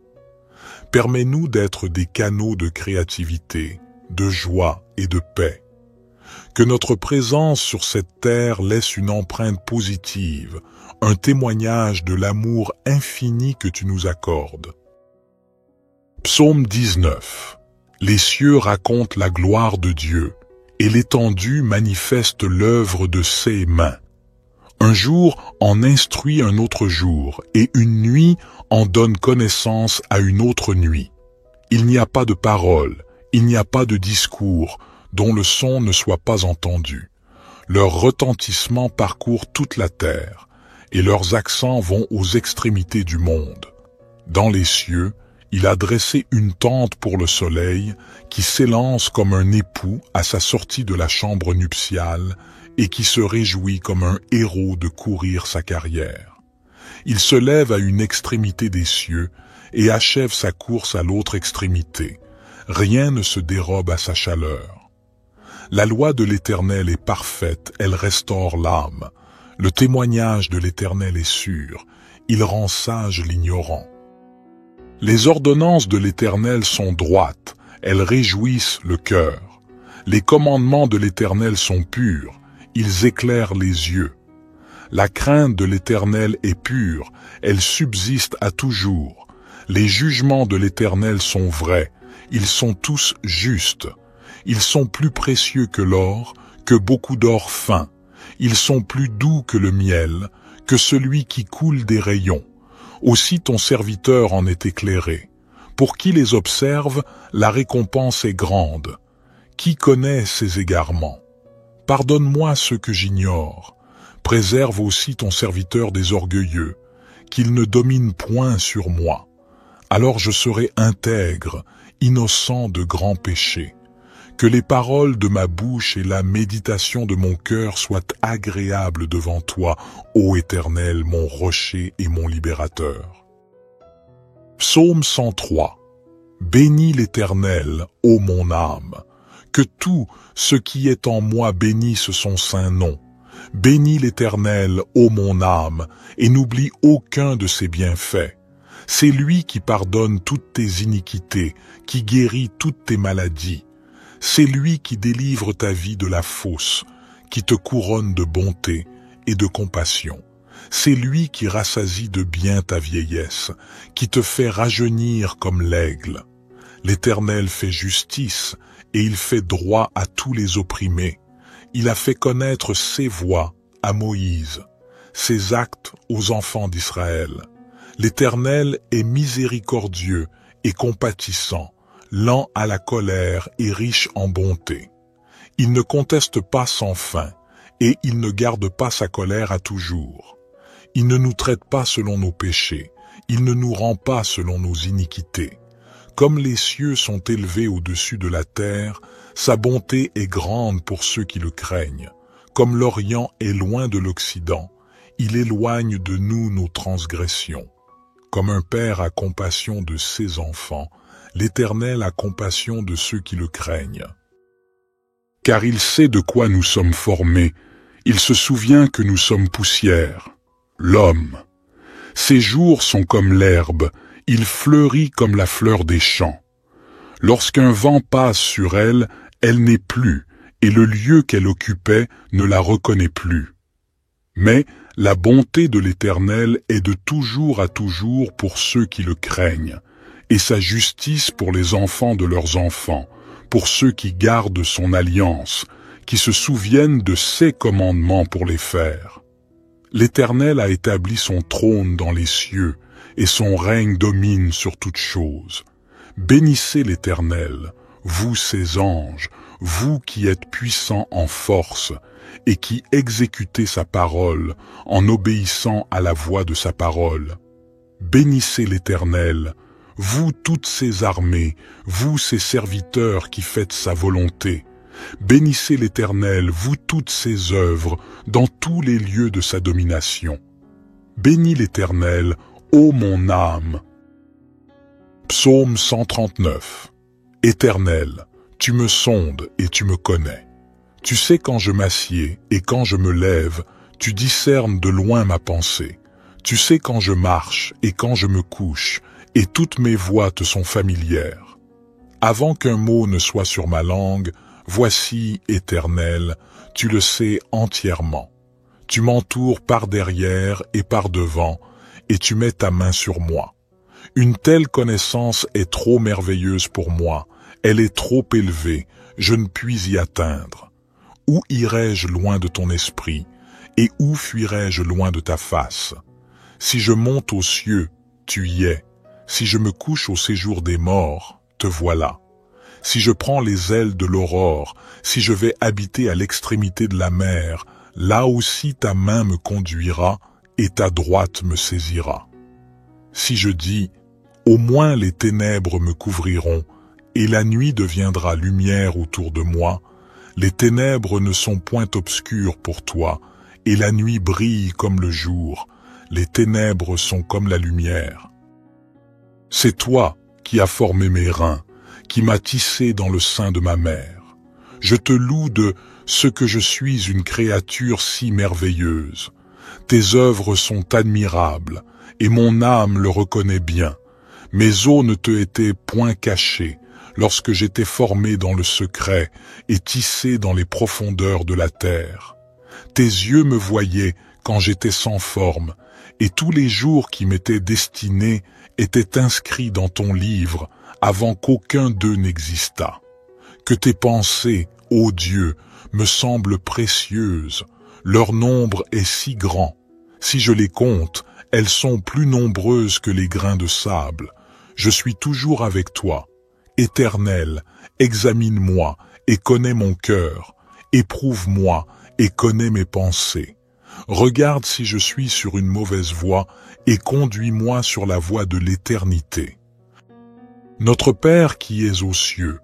Permets-nous d'être des canaux de créativité, de joie et de paix. Que notre présence sur cette terre laisse une empreinte positive, un témoignage de l'amour infini que tu nous accordes. Psaume 19. Les cieux racontent la gloire de Dieu, et l'étendue manifeste l'œuvre de ses mains. Un jour en instruit un autre jour, et une nuit en donne connaissance à une autre nuit. Il n'y a pas de parole, il n'y a pas de discours, dont le son ne soit pas entendu. Leur retentissement parcourt toute la terre, et leurs accents vont aux extrémités du monde. Dans les cieux, il a dressé une tente pour le soleil, qui s'élance comme un époux à sa sortie de la chambre nuptiale, et qui se réjouit comme un héros de courir sa carrière. Il se lève à une extrémité des cieux, et achève sa course à l'autre extrémité. Rien ne se dérobe à sa chaleur. La loi de l'Éternel est parfaite, elle restaure l'âme. Le témoignage de l'Éternel est sûr, il rend sage l'ignorant. Les ordonnances de l'Éternel sont droites, elles réjouissent le cœur. Les commandements de l'Éternel sont purs, ils éclairent les yeux. La crainte de l'Éternel est pure, elle subsiste à toujours. Les jugements de l'Éternel sont vrais, ils sont tous justes. Ils sont plus précieux que l'or, que beaucoup d'or fin. Ils sont plus doux que le miel, que celui qui coule des rayons. Aussi ton serviteur en est éclairé. Pour qui les observe, la récompense est grande. Qui connaît ses égarements? Pardonne-moi ce que j'ignore. Préserve aussi ton serviteur des orgueilleux, qu'il ne domine point sur moi. Alors je serai intègre, innocent de grands péchés. Que les paroles de ma bouche et la méditation de mon cœur soient agréables devant toi, ô Éternel, mon rocher et mon libérateur. Psaume 103. Bénis l'Éternel, ô mon âme. Que tout ce qui est en moi bénisse son saint nom. Bénis l'Éternel, ô mon âme, et n'oublie aucun de ses bienfaits. C'est lui qui pardonne toutes tes iniquités, qui guérit toutes tes maladies. C'est lui qui délivre ta vie de la fosse, qui te couronne de bonté et de compassion. C'est lui qui rassasie de bien ta vieillesse, qui te fait rajeunir comme l'aigle. L'Éternel fait justice et il fait droit à tous les opprimés. Il a fait connaître ses voies à Moïse, ses actes aux enfants d'Israël. L'Éternel est miséricordieux et compatissant, lent à la colère et riche en bonté. Il ne conteste pas sans fin, et il ne garde pas sa colère à toujours. Il ne nous traite pas selon nos péchés, il ne nous rend pas selon nos iniquités. Comme les cieux sont élevés au-dessus de la terre, sa bonté est grande pour ceux qui le craignent. Comme l'Orient est loin de l'Occident, il éloigne de nous nos transgressions. Comme un père a compassion de ses enfants, l'Éternel a compassion de ceux qui le craignent. Car il sait de quoi nous sommes formés, il se souvient que nous sommes poussière. L'homme. Ses jours sont comme l'herbe, il fleurit comme la fleur des champs. Lorsqu'un vent passe sur elle, elle n'est plus, et le lieu qu'elle occupait ne la reconnaît plus. Mais la bonté de l'Éternel est de toujours à toujours pour ceux qui le craignent, et sa justice pour les enfants de leurs enfants, pour ceux qui gardent son alliance, qui se souviennent de ses commandements pour les faire. L'Éternel a établi son trône dans les cieux, et son règne domine sur toutes choses. Bénissez l'Éternel, vous ses anges, vous qui êtes puissants en force, et qui exécutez sa parole en obéissant à la voix de sa parole. Bénissez l'Éternel, vous toutes ses armées, vous ses serviteurs qui faites sa volonté. Bénissez l'Éternel, vous toutes ses œuvres, dans tous les lieux de sa domination. Bénis l'Éternel, ô mon âme. Psaume 139. Éternel, tu me sondes et tu me connais. Tu sais quand je m'assieds et quand je me lève, Tu discernes de loin ma pensée. Tu sais quand je marche et quand je me couche, et toutes mes voies te sont familières. Avant qu'un mot ne soit sur ma langue, voici, Éternel, tu le sais entièrement. Tu m'entoures par derrière et par devant, et tu mets ta main sur moi. Une telle connaissance est trop merveilleuse pour moi, elle est trop élevée, je ne puis y atteindre. Où irai-je loin de ton esprit, et où fuirai-je loin de ta face? Si je monte aux cieux, tu y es. Si je me couche au séjour des morts, te voilà. Si je prends les ailes de l'aurore, si je vais habiter à l'extrémité de la mer, là aussi ta main me conduira et ta droite me saisira. Si je dis, au moins les ténèbres me couvriront, et la nuit deviendra lumière autour de moi, les ténèbres ne sont point obscures pour toi, et la nuit brille comme le jour, les ténèbres sont comme la lumière. C'est toi qui as formé mes reins, qui m'as tissé dans le sein de ma mère. Je te loue de ce que je suis une créature si merveilleuse. Tes œuvres sont admirables, et mon âme le reconnaît bien. Mes os ne te étaient point cachés, lorsque j'étais formé dans le secret et tissé dans les profondeurs de la terre. Tes yeux me voyaient quand j'étais sans forme, et tous les jours qui m'étaient destinés étaient inscrits dans ton livre avant qu'aucun d'eux n'existât. Que tes pensées, ô Dieu, me semblent précieuses, leur nombre est si grand. Si je les compte, elles sont plus nombreuses que les grains de sable. Je suis toujours avec toi. Éternel, examine-moi et connais mon cœur. Éprouve-moi et connais mes pensées. Regarde si je suis sur une mauvaise voie et conduis-moi sur la voie de l'éternité. Notre Père qui es aux cieux,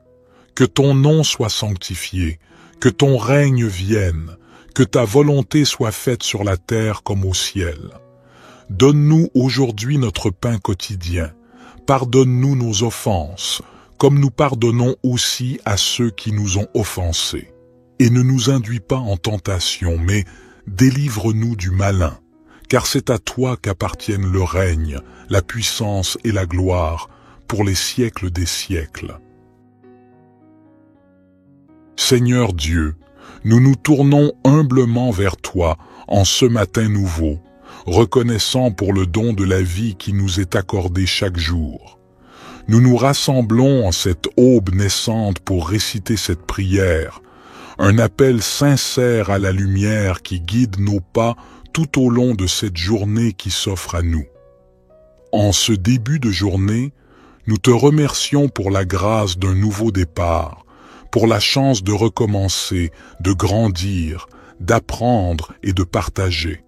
que ton nom soit sanctifié, que ton règne vienne, que ta volonté soit faite sur la terre comme au ciel. Donne-nous aujourd'hui notre pain quotidien. Pardonne-nous nos offenses, comme nous pardonnons aussi à ceux qui nous ont offensés. Et ne nous induis pas en tentation, mais délivre-nous du malin, car c'est à toi qu'appartiennent le règne, la puissance et la gloire, pour les siècles des siècles. Seigneur Dieu, nous nous tournons humblement vers toi en ce matin nouveau, reconnaissant pour le don de la vie qui nous est accordé chaque jour. Nous nous rassemblons en cette aube naissante pour réciter cette prière, un appel sincère à la lumière qui guide nos pas tout au long de cette journée qui s'offre à nous. En ce début de journée, nous te remercions pour la grâce d'un nouveau départ, pour la chance de recommencer, de grandir, d'apprendre et de partager.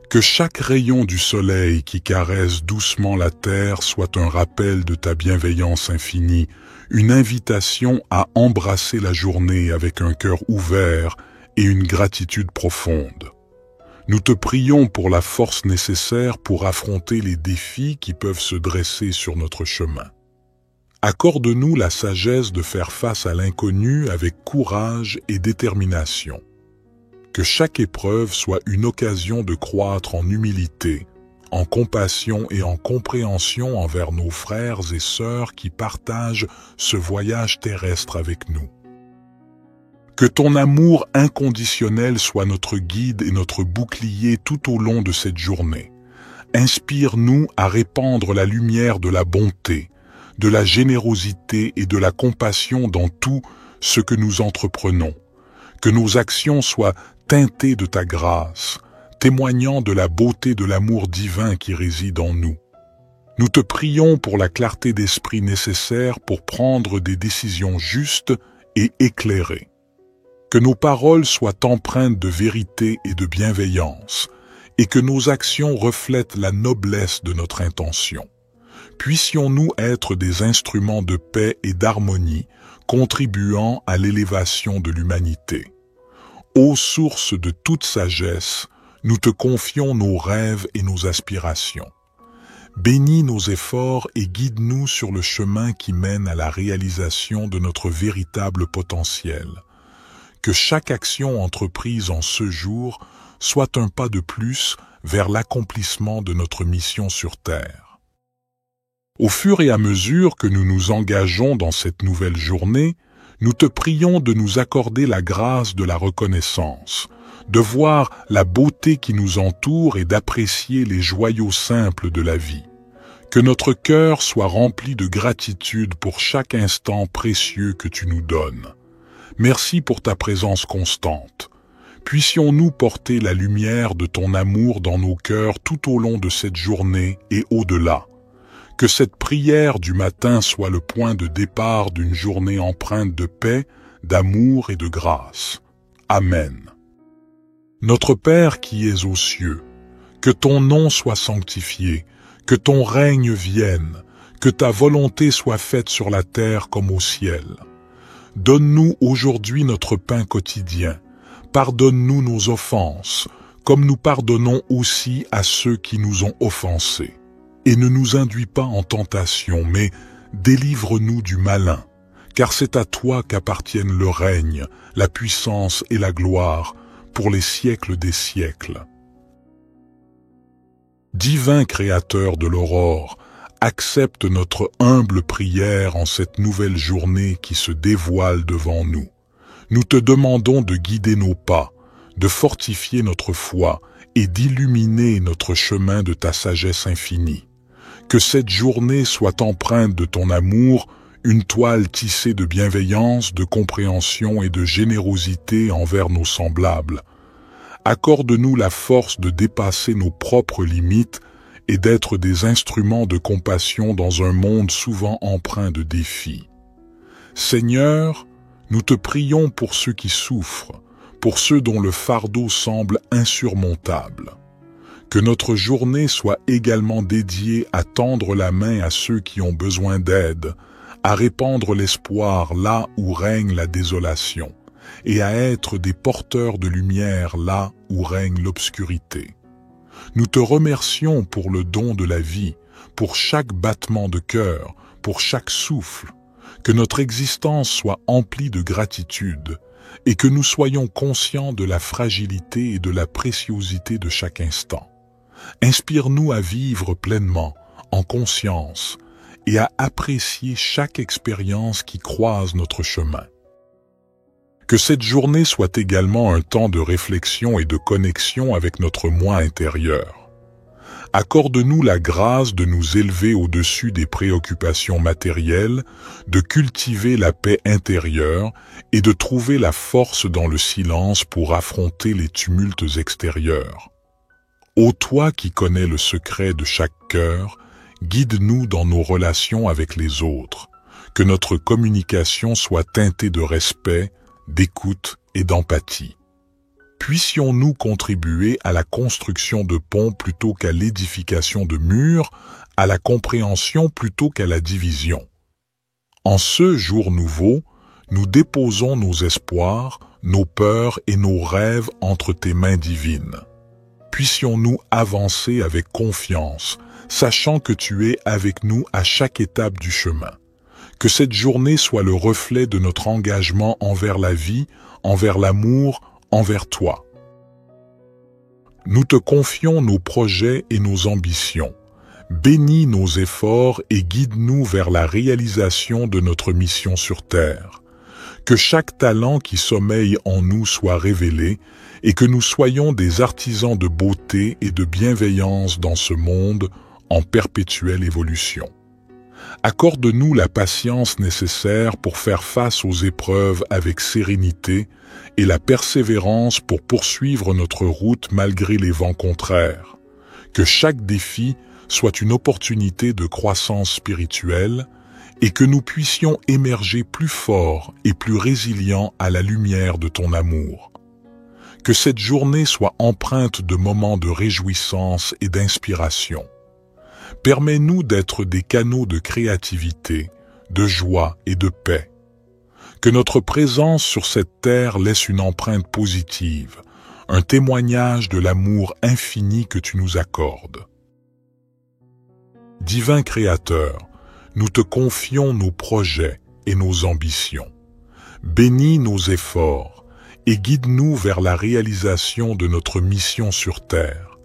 Que chaque rayon du soleil qui caresse doucement la terre soit un rappel de ta bienveillance infinie, une invitation à embrasser la journée avec un cœur ouvert et une gratitude profonde. Nous te prions pour la force nécessaire pour affronter les défis qui peuvent se dresser sur notre chemin. Accorde-nous la sagesse de faire face à l'inconnu avec courage et détermination. Que chaque épreuve soit une occasion de croître en humilité, en compassion et en compréhension envers nos frères et sœurs qui partagent ce voyage terrestre avec nous. Que ton amour inconditionnel soit notre guide et notre bouclier tout au long de cette journée. Inspire-nous à répandre la lumière de la bonté, de la générosité et de la compassion dans tout ce que nous entreprenons. Que nos actions soient teintées de ta grâce, témoignant de la beauté de l'amour divin qui réside en nous. Nous te prions pour la clarté d'esprit nécessaire pour prendre des décisions justes et éclairées. Que nos paroles soient empreintes de vérité et de bienveillance, et que nos actions reflètent la noblesse de notre intention. Puissions-nous être des instruments de paix et d'harmonie, contribuant à l'élévation de l'humanité. Ô source de toute sagesse, nous te confions nos rêves et nos aspirations. Bénis nos efforts et guide-nous sur le chemin qui mène à la réalisation de notre véritable potentiel. Que chaque action entreprise en ce jour soit un pas de plus vers l'accomplissement de notre mission sur Terre. Au fur et à mesure que nous nous engageons dans cette nouvelle journée, nous te prions de nous accorder la grâce de la reconnaissance, de voir la beauté qui nous entoure et d'apprécier les joyaux simples de la vie. Que notre cœur soit rempli de gratitude pour chaque instant précieux que tu nous donnes. Merci pour ta présence constante. Puissions-nous porter la lumière de ton amour dans nos cœurs tout au long de cette journée et au-delà. Que cette prière du matin soit le point de départ d'une journée empreinte de paix, d'amour et de grâce. Amen. Notre Père qui es aux cieux, que ton nom soit sanctifié, que ton règne vienne, que ta volonté soit faite sur la terre comme au ciel. Donne-nous aujourd'hui notre pain quotidien. Pardonne-nous nos offenses, comme nous pardonnons aussi à ceux qui nous ont offensés. Et ne nous induis pas en tentation, mais délivre-nous du malin, car c'est à toi qu'appartiennent le règne, la puissance et la gloire, pour les siècles des siècles. Divin Créateur de l'aurore, accepte notre humble prière en cette nouvelle journée qui se dévoile devant nous. Nous te demandons de guider nos pas, de fortifier notre foi et d'illuminer notre chemin de ta sagesse infinie. Que cette journée soit empreinte de ton amour, une toile tissée de bienveillance, de compréhension et de générosité envers nos semblables. Accorde-nous la force de dépasser nos propres limites et d'être des instruments de compassion dans un monde souvent empreint de défis. Seigneur, nous te prions pour ceux qui souffrent, pour ceux dont le fardeau semble insurmontable. Que notre journée soit également dédiée à tendre la main à ceux qui ont besoin d'aide, à répandre l'espoir là où règne la désolation, et à être des porteurs de lumière là où règne l'obscurité. Nous te remercions pour le don de la vie, pour chaque battement de cœur, pour chaque souffle. Que notre existence soit emplie de gratitude, et que nous soyons conscients de la fragilité et de la préciosité de chaque instant. Inspire-nous à vivre pleinement, en conscience, et à apprécier chaque expérience qui croise notre chemin. Que cette journée soit également un temps de réflexion et de connexion avec notre moi intérieur. Accorde-nous la grâce de nous élever au-dessus des préoccupations matérielles, de cultiver la paix intérieure et de trouver la force dans le silence pour affronter les tumultes extérieurs. Ô toi qui connais le secret de chaque cœur, guide-nous dans nos relations avec les autres, que notre communication soit teintée de respect, d'écoute et d'empathie. Puissions-nous contribuer à la construction de ponts plutôt qu'à l'édification de murs, à la compréhension plutôt qu'à la division. En ce jour nouveau, nous déposons nos espoirs, nos peurs et nos rêves entre tes mains divines. Puissions-nous avancer avec confiance, sachant que tu es avec nous à chaque étape du chemin. Que cette journée soit le reflet de notre engagement envers la vie, envers l'amour, envers toi. Nous te confions nos projets et nos ambitions. Bénis nos efforts et guide-nous vers la réalisation de notre mission sur Terre. Que chaque talent qui sommeille en nous soit révélé et que nous soyons des artisans de beauté et de bienveillance dans ce monde en perpétuelle évolution. Accorde-nous la patience nécessaire pour faire face aux épreuves avec sérénité et la persévérance pour poursuivre notre route malgré les vents contraires. Que chaque défi soit une opportunité de croissance spirituelle et que nous puissions émerger plus forts et plus résilients à la lumière de ton amour. Que cette journée soit empreinte de moments de réjouissance et d'inspiration. Permets-nous d'être des canaux de créativité, de joie et de paix. Que notre présence sur cette terre laisse une empreinte positive, un témoignage de l'amour infini que tu nous accordes. Divin Créateur, nous te confions nos projets et nos ambitions. Bénis nos efforts et guide-nous vers la réalisation de notre mission sur terre.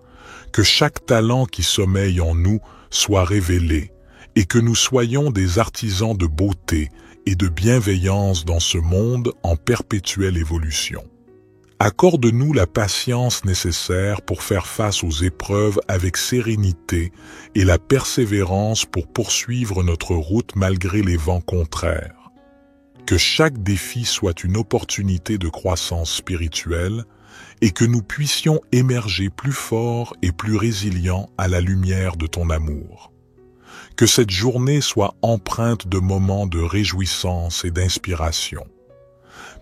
Que chaque talent qui sommeille en nous soit révélé et que nous soyons des artisans de beauté et de bienveillance dans ce monde en perpétuelle évolution. Accorde-nous la patience nécessaire pour faire face aux épreuves avec sérénité et la persévérance pour poursuivre notre route malgré les vents contraires. Que chaque défi soit une opportunité de croissance spirituelle et que nous puissions émerger plus forts et plus résilients à la lumière de ton amour. Que cette journée soit empreinte de moments de réjouissance et d'inspiration.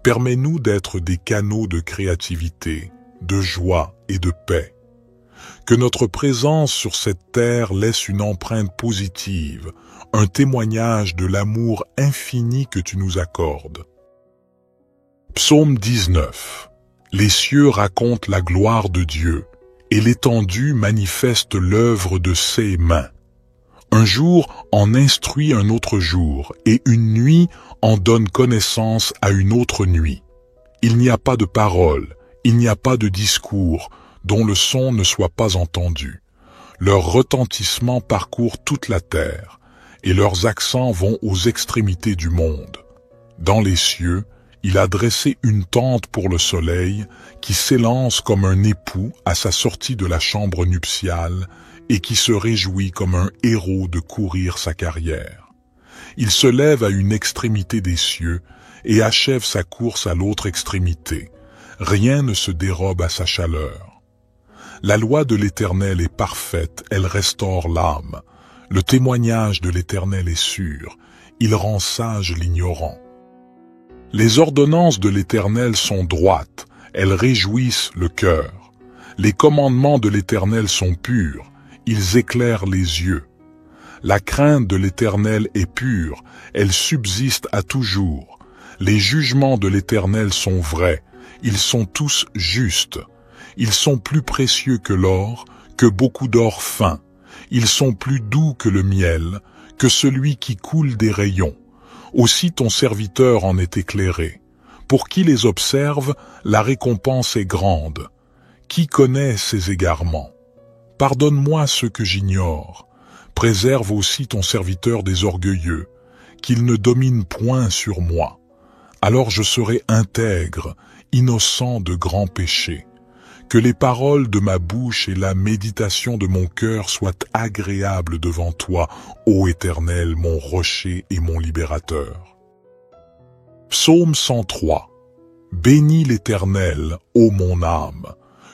Permets-nous d'être des canaux de créativité, de joie et de paix. Que notre présence sur cette terre laisse une empreinte positive, un témoignage de l'amour infini que tu nous accordes. Psaume 19. Les cieux racontent la gloire de Dieu, et l'étendue manifeste l'œuvre de ses mains. Un jour en instruit un autre jour, et une nuit en donne connaissance à une autre nuit. Il n'y a pas de parole, il n'y a pas de discours, dont le son ne soit pas entendu. Leur retentissement parcourt toute la terre, et leurs accents vont aux extrémités du monde. Dans les cieux, il a dressé une tente pour le soleil, qui s'élance comme un époux à sa sortie de la chambre nuptiale, et qui se réjouit comme un héros de courir sa carrière. Il se lève à une extrémité des cieux et achève sa course à l'autre extrémité. Rien ne se dérobe à sa chaleur. La loi de l'Éternel est parfaite, elle restaure l'âme. Le témoignage de l'Éternel est sûr, il rend sage l'ignorant. Les ordonnances de l'Éternel sont droites, elles réjouissent le cœur. Les commandements de l'Éternel sont purs, ils éclairent les yeux. La crainte de l'Éternel est pure, elle subsiste à toujours. Les jugements de l'Éternel sont vrais, ils sont tous justes. Ils sont plus précieux que l'or, que beaucoup d'or fin. Ils sont plus doux que le miel, que celui qui coule des rayons. Aussi ton serviteur en est éclairé. Pour qui les observe, la récompense est grande. Qui connaît ses égarements? Pardonne-moi ce que j'ignore. Préserve aussi ton serviteur des orgueilleux, qu'il ne domine point sur moi. Alors je serai intègre, innocent de grands péchés. Que les paroles de ma bouche et la méditation de mon cœur soient agréables devant toi, ô Éternel, mon rocher et mon libérateur. Psaume 103. Bénis l'Éternel, ô mon âme.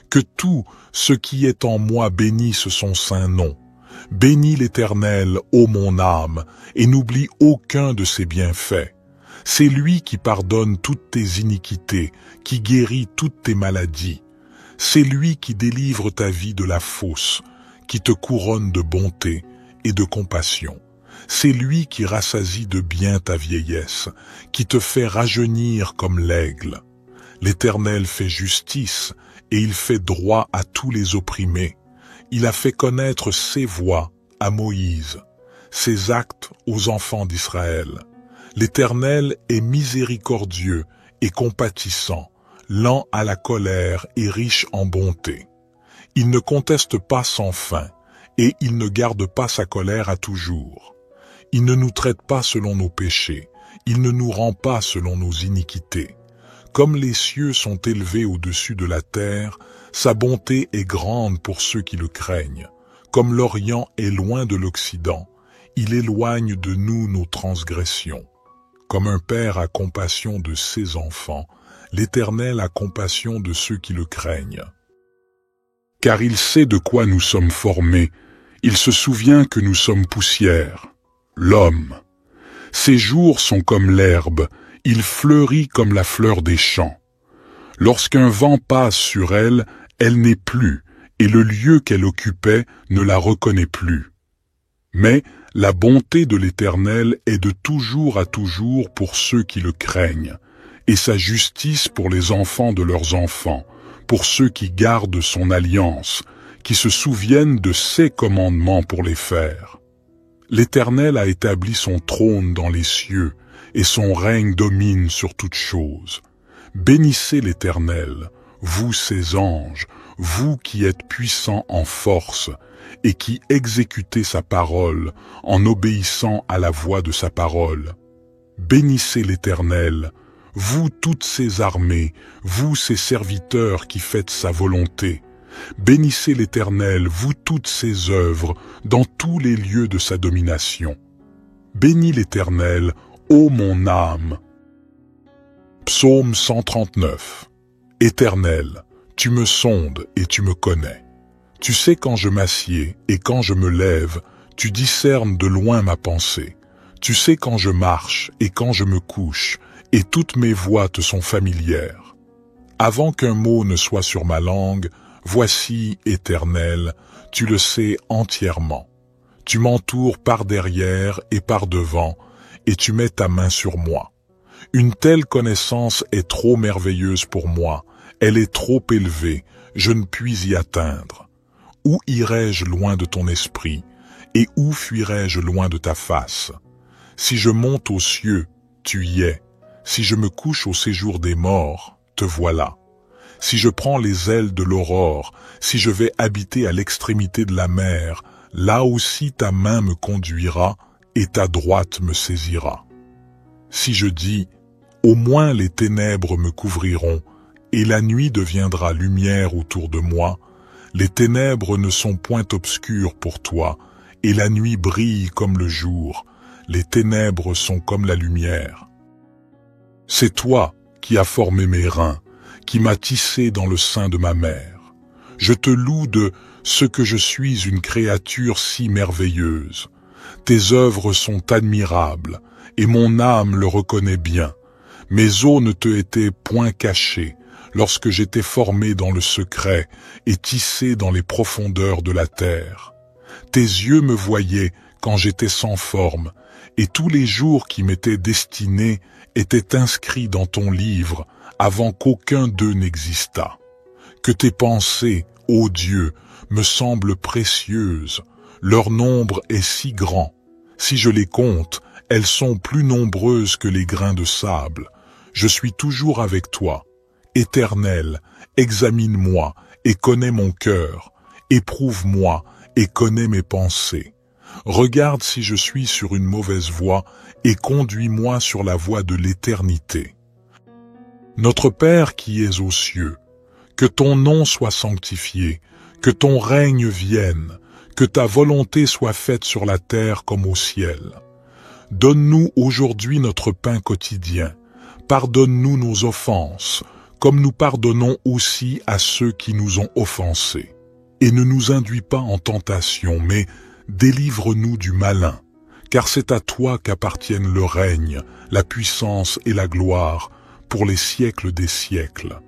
Que tout ce qui est en moi bénisse son saint nom. Bénis l'Éternel, ô mon âme, et n'oublie aucun de ses bienfaits. C'est lui qui pardonne toutes tes iniquités, qui guérit toutes tes maladies. C'est lui qui délivre ta vie de la fosse, qui te couronne de bonté et de compassion. C'est lui qui rassasie de bien ta vieillesse, qui te fait rajeunir comme l'aigle. L'Éternel fait justice, et il fait droit à tous les opprimés. Il a fait connaître ses voies à Moïse, ses actes aux enfants d'Israël. L'Éternel est miséricordieux et compatissant, lent à la colère et riche en bonté. Il ne conteste pas sans fin, et il ne garde pas sa colère à toujours. Il ne nous traite pas selon nos péchés, il ne nous rend pas selon nos iniquités. Comme les cieux sont élevés au-dessus de la terre, sa bonté est grande pour ceux qui le craignent. Comme l'Orient est loin de l'Occident, il éloigne de nous nos transgressions. Comme un père a compassion de ses enfants, l'Éternel a compassion de ceux qui le craignent. Car il sait de quoi nous sommes formés, il se souvient que nous sommes poussière. L'homme. Ses jours sont comme l'herbe, il fleurit comme la fleur des champs. Lorsqu'un vent passe sur elle, elle n'est plus, et le lieu qu'elle occupait ne la reconnaît plus. Mais la bonté de l'Éternel est de toujours à toujours pour ceux qui le craignent, et sa justice pour les enfants de leurs enfants, pour ceux qui gardent son alliance, qui se souviennent de ses commandements pour les faire. L'Éternel a établi son trône dans les cieux, et son règne domine sur toutes choses. Bénissez l'Éternel, vous ses anges, vous qui êtes puissants en force, et qui exécutez sa parole en obéissant à la voix de sa parole. Bénissez l'Éternel, vous toutes ses armées, vous ses serviteurs qui faites sa volonté. Bénissez l'Éternel, vous toutes ses œuvres, dans tous les lieux de sa domination. Bénis l'Éternel, ô mon âme. Psaume 139. Éternel, tu me sondes et tu me connais. Tu sais quand je m'assieds et quand je me lève, tu discernes de loin ma pensée. Tu sais quand je marche et quand je me couche, et toutes mes voies te sont familières. Avant qu'un mot ne soit sur ma langue, voici, Éternel, tu le sais entièrement. Tu m'entoures par derrière et par devant, et tu mets ta main sur moi. Une telle connaissance est trop merveilleuse pour moi, elle est trop élevée, je ne puis y atteindre. Où irai-je loin de ton esprit, et où fuirai-je loin de ta face? Si je monte aux cieux, tu y es. Si je me couche au séjour des morts, te voilà. Si je prends les ailes de l'aurore, si je vais habiter à l'extrémité de la mer, là aussi ta main me conduira et ta droite me saisira. Si je dis, au moins les ténèbres me couvriront, et la nuit deviendra lumière autour de moi, les ténèbres ne sont point obscures pour toi, et la nuit brille comme le jour, les ténèbres sont comme la lumière. C'est toi qui as formé mes reins, qui m'as tissé dans le sein de ma mère. Je te loue de ce que je suis une créature si merveilleuse. Tes œuvres sont admirables, et mon âme le reconnaît bien. Mes os ne te étaient point cachés, lorsque j'étais formé dans le secret et tissé dans les profondeurs de la terre. Tes yeux me voyaient quand j'étais sans forme, et tous les jours qui m'étaient destinés étaient inscrits dans ton livre avant qu'aucun d'eux n'existât. Que tes pensées, ô Dieu, me semblent précieuses, leur nombre est si grand. Si je les compte, elles sont plus nombreuses que les grains de sable. Je suis toujours avec toi. Éternel, examine-moi et connais mon cœur. Éprouve-moi et connais mes pensées. Regarde si je suis sur une mauvaise voie et conduis-moi sur la voie de l'éternité. Notre Père qui es aux cieux, que ton nom soit sanctifié, que ton règne vienne, que ta volonté soit faite sur la terre comme au ciel. Donne-nous aujourd'hui notre pain quotidien. Pardonne-nous nos offenses, comme nous pardonnons aussi à ceux qui nous ont offensés. Et ne nous induis pas en tentation, mais délivre-nous du malin, car c'est à toi qu'appartiennent le règne, la puissance et la gloire, pour les siècles des siècles.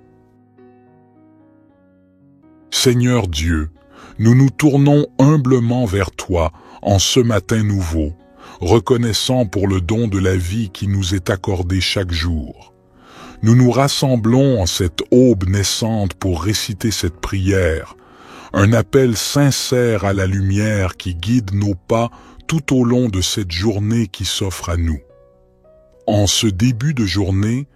Seigneur Dieu, nous nous tournons humblement vers toi en ce matin nouveau, reconnaissant pour le don de la vie qui nous est accordé chaque jour. Nous nous rassemblons en cette aube naissante pour réciter cette prière, un appel sincère à la lumière qui guide nos pas tout au long de cette journée qui s'offre à nous. En ce début de journée,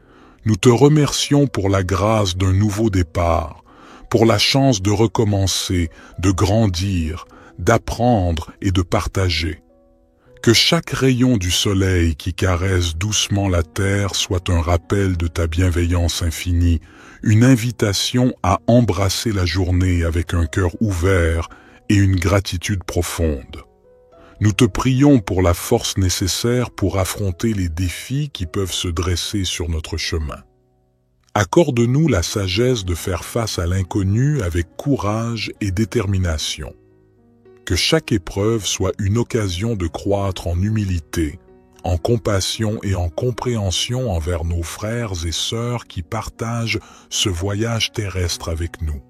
nous te remercions pour la grâce d'un nouveau départ, pour la chance de recommencer, de grandir, d'apprendre et de partager. Que chaque rayon du soleil qui caresse doucement la terre soit un rappel de ta bienveillance infinie, une invitation à embrasser la journée avec un cœur ouvert et une gratitude profonde. Nous te prions pour la force nécessaire pour affronter les défis qui peuvent se dresser sur notre chemin. Accorde-nous la sagesse de faire face à l'inconnu avec courage et détermination. Que chaque épreuve soit une occasion de croître en humilité, en compassion et en compréhension envers nos frères et sœurs qui partagent ce voyage terrestre avec nous.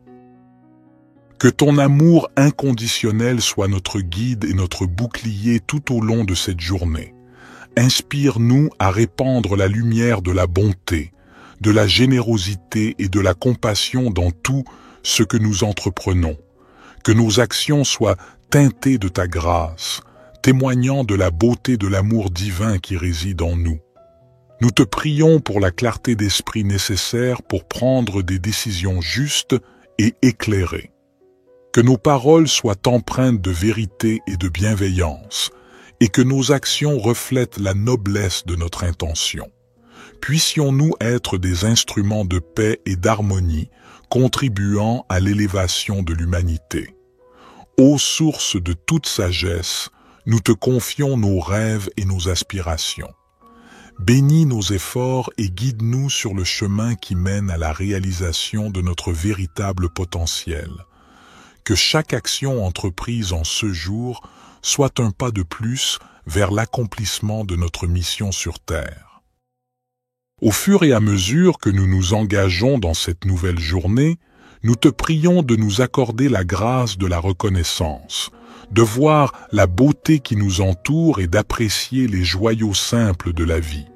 Que ton amour inconditionnel soit notre guide et notre bouclier tout au long de cette journée. Inspire-nous à répandre la lumière de la bonté, de la générosité et de la compassion dans tout ce que nous entreprenons. Que nos actions soient teintées de ta grâce, témoignant de la beauté de l'amour divin qui réside en nous. Nous te prions pour la clarté d'esprit nécessaire pour prendre des décisions justes et éclairées. Que nos paroles soient empreintes de vérité et de bienveillance, et que nos actions reflètent la noblesse de notre intention. Puissions-nous être des instruments de paix et d'harmonie, contribuant à l'élévation de l'humanité. Ô source de toute sagesse, nous te confions nos rêves et nos aspirations. Bénis nos efforts et guide-nous sur le chemin qui mène à la réalisation de notre véritable potentiel. Que chaque action entreprise en ce jour soit un pas de plus vers l'accomplissement de notre mission sur Terre. Au fur et à mesure que nous nous engageons dans cette nouvelle journée, nous te prions de nous accorder la grâce de la reconnaissance, de voir la beauté qui nous entoure et d'apprécier les joyaux simples de la vie.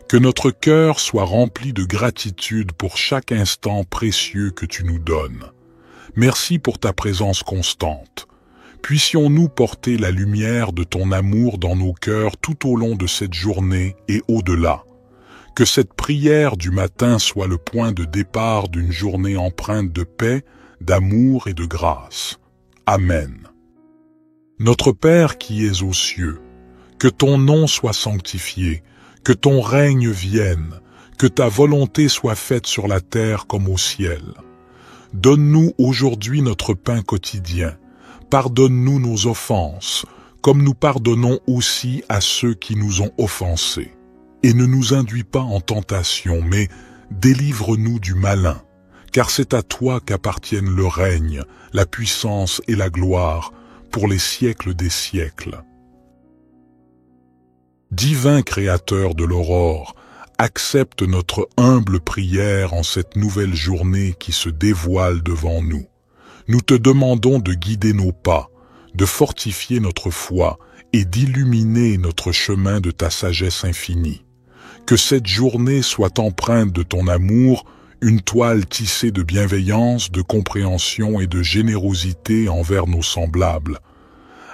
Que notre cœur soit rempli de gratitude pour chaque instant précieux que tu nous donnes. Merci pour ta présence constante. Puissions-nous porter la lumière de ton amour dans nos cœurs tout au long de cette journée et au-delà. Que cette prière du matin soit le point de départ d'une journée empreinte de paix, d'amour et de grâce. Amen. Notre Père qui es aux cieux, que ton nom soit sanctifié, que ton règne vienne, que ta volonté soit faite sur la terre comme au ciel. Donne-nous aujourd'hui notre pain quotidien. Pardonne-nous nos offenses, comme nous pardonnons aussi à ceux qui nous ont offensés. Et ne nous induis pas en tentation, mais délivre-nous du malin, car c'est à toi qu'appartiennent le règne, la puissance et la gloire, pour les siècles des siècles. Divin Créateur de l'aurore, accepte notre humble prière en cette nouvelle journée qui se dévoile devant nous. Nous te demandons de guider nos pas, de fortifier notre foi et d'illuminer notre chemin de ta sagesse infinie. Que cette journée soit empreinte de ton amour, une toile tissée de bienveillance, de compréhension et de générosité envers nos semblables.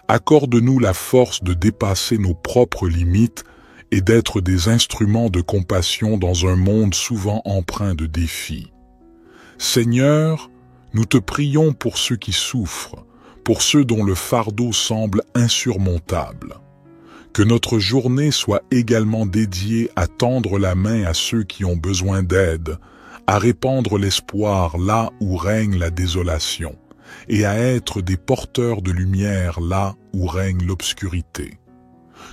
Accorde-nous la force de dépasser nos propres limites et d'être des instruments de compassion dans un monde souvent empreint de défis. Seigneur, nous te prions pour ceux qui souffrent, pour ceux dont le fardeau semble insurmontable. Que notre journée soit également dédiée à tendre la main à ceux qui ont besoin d'aide, à répandre l'espoir là où règne la désolation, et à être des porteurs de lumière là où règne l'obscurité.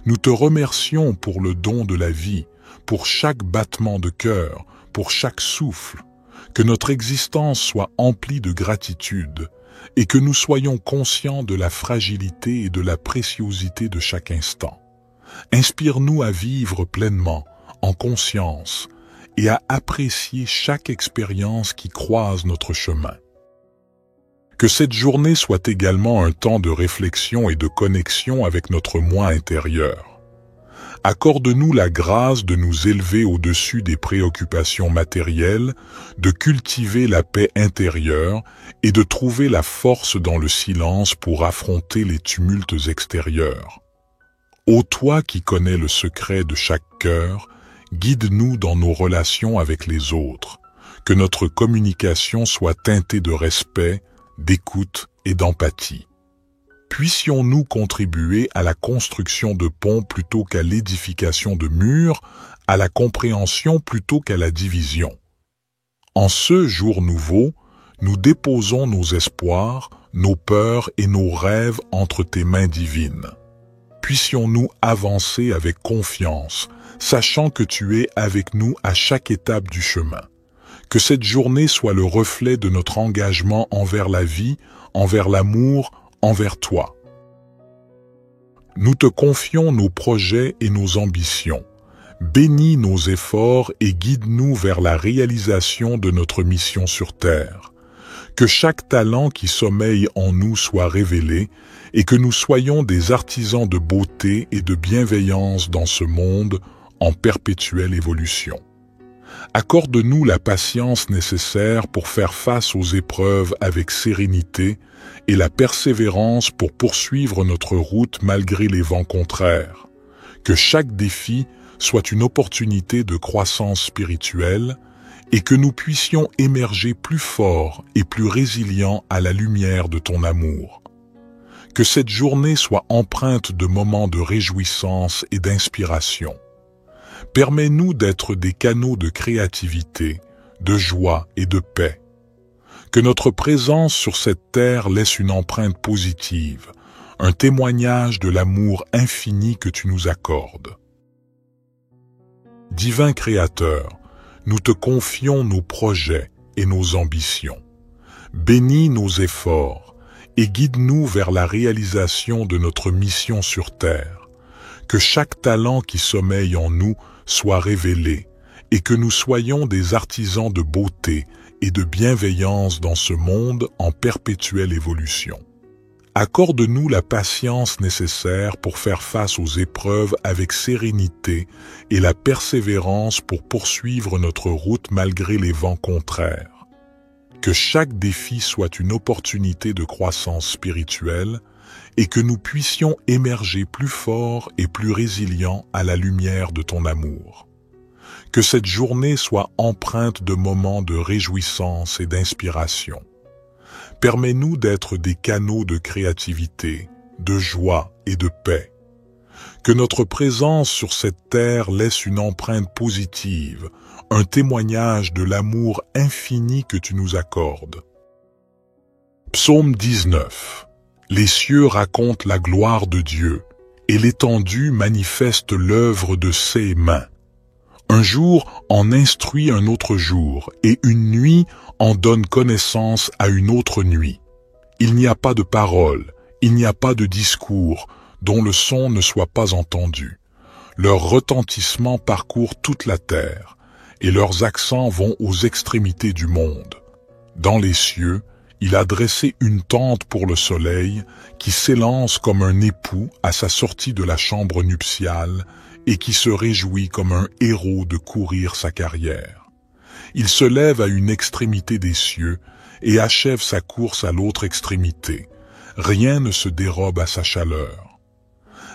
Nous te remercions pour le don de la vie, pour chaque battement de cœur, pour chaque souffle, que notre existence soit emplie de gratitude, et que nous soyons conscients de la fragilité et de la préciosité de chaque instant. Inspire-nous à vivre pleinement, en conscience, et à apprécier chaque expérience qui croise notre chemin. Que cette journée soit également un temps de réflexion et de connexion avec notre moi intérieur. Accorde-nous la grâce de nous élever au-dessus des préoccupations matérielles, de cultiver la paix intérieure et de trouver la force dans le silence pour affronter les tumultes extérieurs. Ô toi qui connais le secret de chaque cœur, guide-nous dans nos relations avec les autres, que notre communication soit teintée de respect, d'écoute et d'empathie. Puissions-nous contribuer à la construction de ponts plutôt qu'à l'édification de murs, à la compréhension plutôt qu'à la division. En ce jour nouveau, nous déposons nos espoirs, nos peurs et nos rêves entre tes mains divines. Puissions-nous avancer avec confiance, sachant que tu es avec nous à chaque étape du chemin. Que cette journée soit le reflet de notre engagement envers la vie, envers l'amour, envers toi. Nous te confions nos projets et nos ambitions. Bénis nos efforts et guide-nous vers la réalisation de notre mission sur Terre. Que chaque talent qui sommeille en nous soit révélé et que nous soyons des artisans de beauté et de bienveillance dans ce monde en perpétuelle évolution. Accorde-nous la patience nécessaire pour faire face aux épreuves avec sérénité et la persévérance pour poursuivre notre route malgré les vents contraires. Que chaque défi soit une opportunité de croissance spirituelle et que nous puissions émerger plus forts et plus résilients à la lumière de ton amour. Que cette journée soit empreinte de moments de réjouissance et d'inspiration. Permets-nous d'être des canaux de créativité, de joie et de paix. Que notre présence sur cette terre laisse une empreinte positive, un témoignage de l'amour infini que tu nous accordes. Divin Créateur, nous te confions nos projets et nos ambitions. Bénis nos efforts et guide-nous vers la réalisation de notre mission sur terre. Que chaque talent qui sommeille en nous soit révélé et que nous soyons des artisans de beauté et de bienveillance dans ce monde en perpétuelle évolution. Accorde-nous la patience nécessaire pour faire face aux épreuves avec sérénité et la persévérance pour poursuivre notre route malgré les vents contraires. Que chaque défi soit une opportunité de croissance spirituelle et que nous puissions émerger plus forts et plus résilients à la lumière de ton amour. Que cette journée soit empreinte de moments de réjouissance et d'inspiration. Permets-nous d'être des canaux de créativité, de joie et de paix. Que notre présence sur cette terre laisse une empreinte positive, un témoignage de l'amour infini que tu nous accordes. Psaume 19. Les cieux racontent la gloire de Dieu, et l'étendue manifeste l'œuvre de ses mains. Un jour en instruit un autre jour, et une nuit en donne connaissance à une autre nuit. Il n'y a pas de parole, il n'y a pas de discours, dont le son ne soit pas entendu. Leur retentissement parcourt toute la terre, et leurs accents vont aux extrémités du monde. Dans les cieux, il a dressé une tente pour le soleil, qui s'élance comme un époux à sa sortie de la chambre nuptiale, et qui se réjouit comme un héros de courir sa carrière. Il se lève à une extrémité des cieux et achève sa course à l'autre extrémité. Rien ne se dérobe à sa chaleur.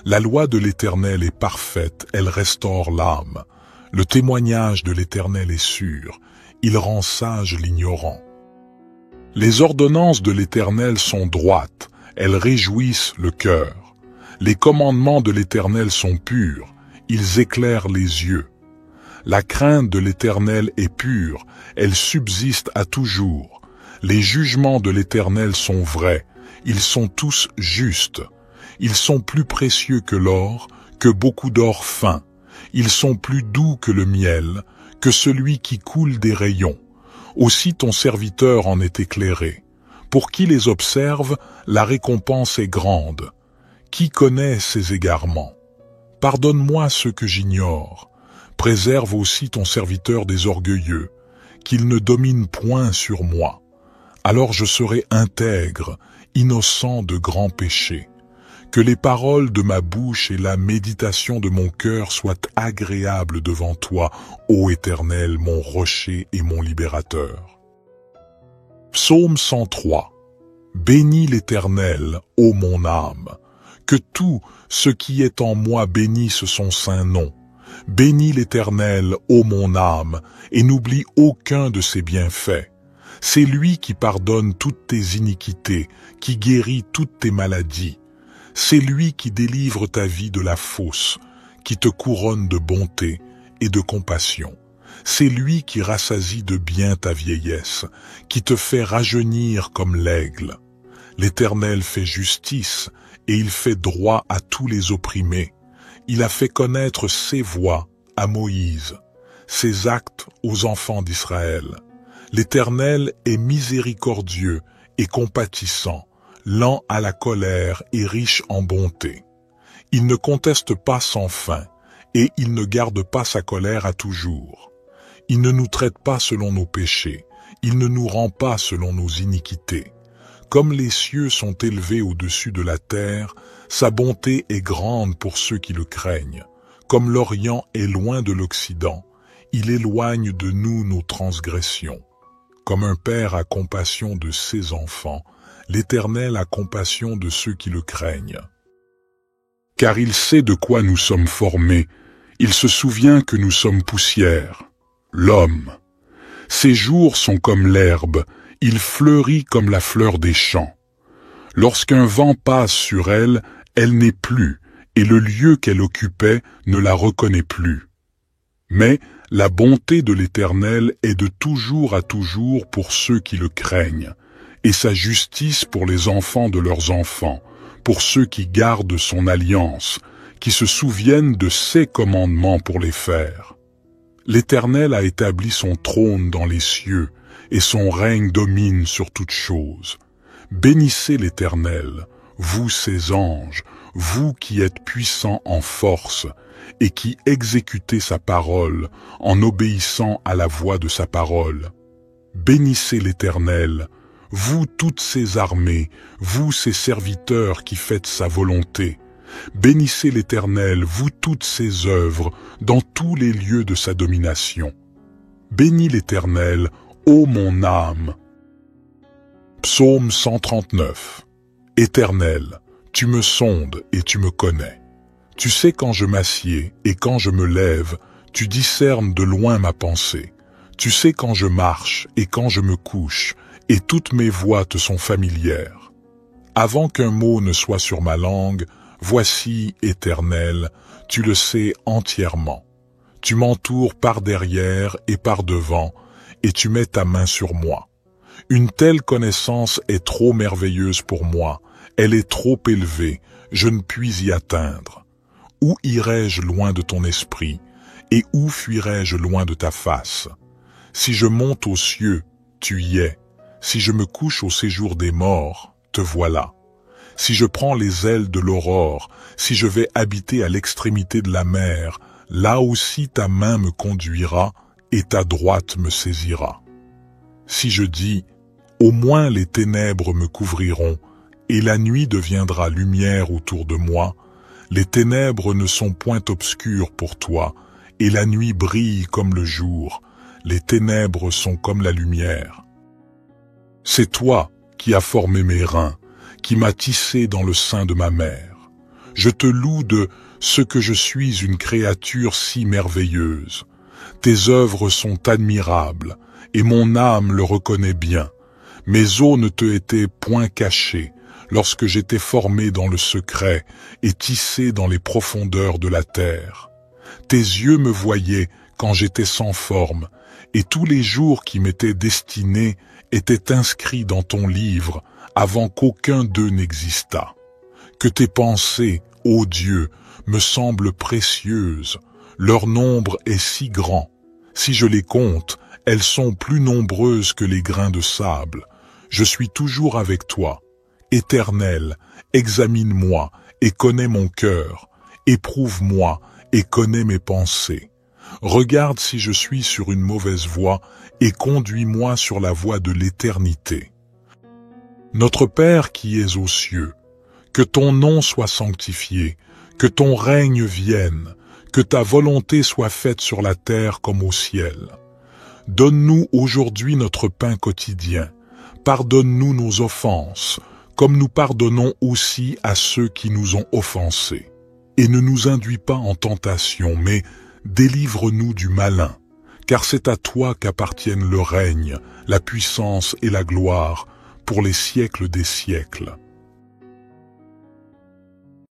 La loi de l'Éternel est parfaite, elle restaure l'âme. Le témoignage de l'Éternel est sûr, il rend sage l'ignorant. Les ordonnances de l'Éternel sont droites, elles réjouissent le cœur. Les commandements de l'Éternel sont purs, ils éclairent les yeux. La crainte de l'Éternel est pure, elle subsiste à toujours. Les jugements de l'Éternel sont vrais, ils sont tous justes. Ils sont plus précieux que l'or, que beaucoup d'or fin. Ils sont plus doux que le miel, que celui qui coule des rayons. Aussi ton serviteur en est éclairé. Pour qui les observe, la récompense est grande. Qui connaît ses égarements? Pardonne-moi ce que j'ignore. Préserve aussi ton serviteur des orgueilleux, qu'il ne domine point sur moi. Alors je serai intègre, innocent de grands péchés. Que les paroles de ma bouche et la méditation de mon cœur soient agréables devant toi, ô Éternel, mon rocher et mon libérateur. Psaume 103. Bénis l'Éternel, ô mon âme. Que tout ce qui est en moi bénisse son saint nom. Bénis l'Éternel, ô mon âme, et n'oublie aucun de ses bienfaits. C'est lui qui pardonne toutes tes iniquités, qui guérit toutes tes maladies. C'est lui qui délivre ta vie de la fosse, qui te couronne de bonté et de compassion. C'est lui qui rassasie de bien ta vieillesse, qui te fait rajeunir comme l'aigle. L'Éternel fait justice et il fait droit à tous les opprimés. Il a fait connaître ses voies à Moïse, ses actes aux enfants d'Israël. L'Éternel est miséricordieux et compatissant, lent à la colère et riche en bonté. Il ne conteste pas sans fin, et il ne garde pas sa colère à toujours. Il ne nous traite pas selon nos péchés, il ne nous rend pas selon nos iniquités. Comme les cieux sont élevés au-dessus de la terre, sa bonté est grande pour ceux qui le craignent. Comme l'Orient est loin de l'Occident, il éloigne de nous nos transgressions. Comme un père a compassion de ses enfants, l'Éternel a compassion de ceux qui le craignent. Car il sait de quoi nous sommes formés, Il se souvient que nous sommes poussière, l'homme. Ses jours sont comme l'herbe, il fleurit comme la fleur des champs. Lorsqu'un vent passe sur elle, elle n'est plus, et le lieu qu'elle occupait ne la reconnaît plus. Mais la bonté de l'Éternel est de toujours à toujours pour ceux qui le craignent, et sa justice pour les enfants de leurs enfants, pour ceux qui gardent son alliance, qui se souviennent de ses commandements pour les faire. L'Éternel a établi son trône dans les cieux, et son règne domine sur toutes choses. Bénissez l'Éternel, vous ses anges, vous qui êtes puissants en force, et qui exécutez sa parole en obéissant à la voix de sa parole. Bénissez l'Éternel, vous toutes ses armées, vous ses serviteurs qui faites sa volonté. Bénissez l'Éternel, vous toutes ses œuvres, dans tous les lieux de sa domination. Bénis l'Éternel, ô mon âme. Psaume 139. Éternel, tu me sondes et tu me connais. Tu sais quand je m'assieds et quand je me lève, tu discernes de loin ma pensée. Tu sais quand je marche et quand je me couche, et toutes mes voies te sont familières. Avant qu'un mot ne soit sur ma langue, voici, Éternel, tu le sais entièrement. Tu m'entoures par derrière et par devant, et tu mets ta main sur moi. Une telle connaissance est trop merveilleuse pour moi, elle est trop élevée, je ne puis y atteindre. Où irai-je loin de ton esprit, et où fuirai-je loin de ta face? Si je monte aux cieux, tu y es. Si je me couche au séjour des morts, te voilà. Si je prends les ailes de l'aurore, si je vais habiter à l'extrémité de la mer, là aussi ta main me conduira et ta droite me saisira. Si je dis, au moins les ténèbres me couvriront, et la nuit deviendra lumière autour de moi, les ténèbres ne sont point obscures pour toi, et la nuit brille comme le jour, les ténèbres sont comme la lumière. C'est toi qui as formé mes reins, qui m'as tissé dans le sein de ma mère. Je te loue de ce que je suis une créature si merveilleuse. Tes œuvres sont admirables, et mon âme le reconnaît bien. Mes os ne te étaient point cachés, lorsque j'étais formé dans le secret et tissé dans les profondeurs de la terre. Tes yeux me voyaient quand j'étais sans forme, et tous les jours qui m'étaient destinés étaient inscrits dans ton livre avant qu'aucun d'eux n'existât. Que tes pensées, ô Dieu, me semblent précieuses, leur nombre est si grand. Si je les compte, elles sont plus nombreuses que les grains de sable. Je suis toujours avec toi. Éternel, examine-moi et connais mon cœur. Éprouve-moi et connais mes pensées. Regarde si je suis sur une mauvaise voie et conduis-moi sur la voie de l'éternité. Notre Père qui es aux cieux, que ton nom soit sanctifié, que ton règne vienne, que ta volonté soit faite sur la terre comme au ciel. Donne-nous aujourd'hui notre pain quotidien. Pardonne-nous nos offenses, comme nous pardonnons aussi à ceux qui nous ont offensés. Et ne nous induis pas en tentation, mais délivre-nous du malin, car c'est à toi qu'appartiennent le règne, la puissance et la gloire, pour les siècles des siècles.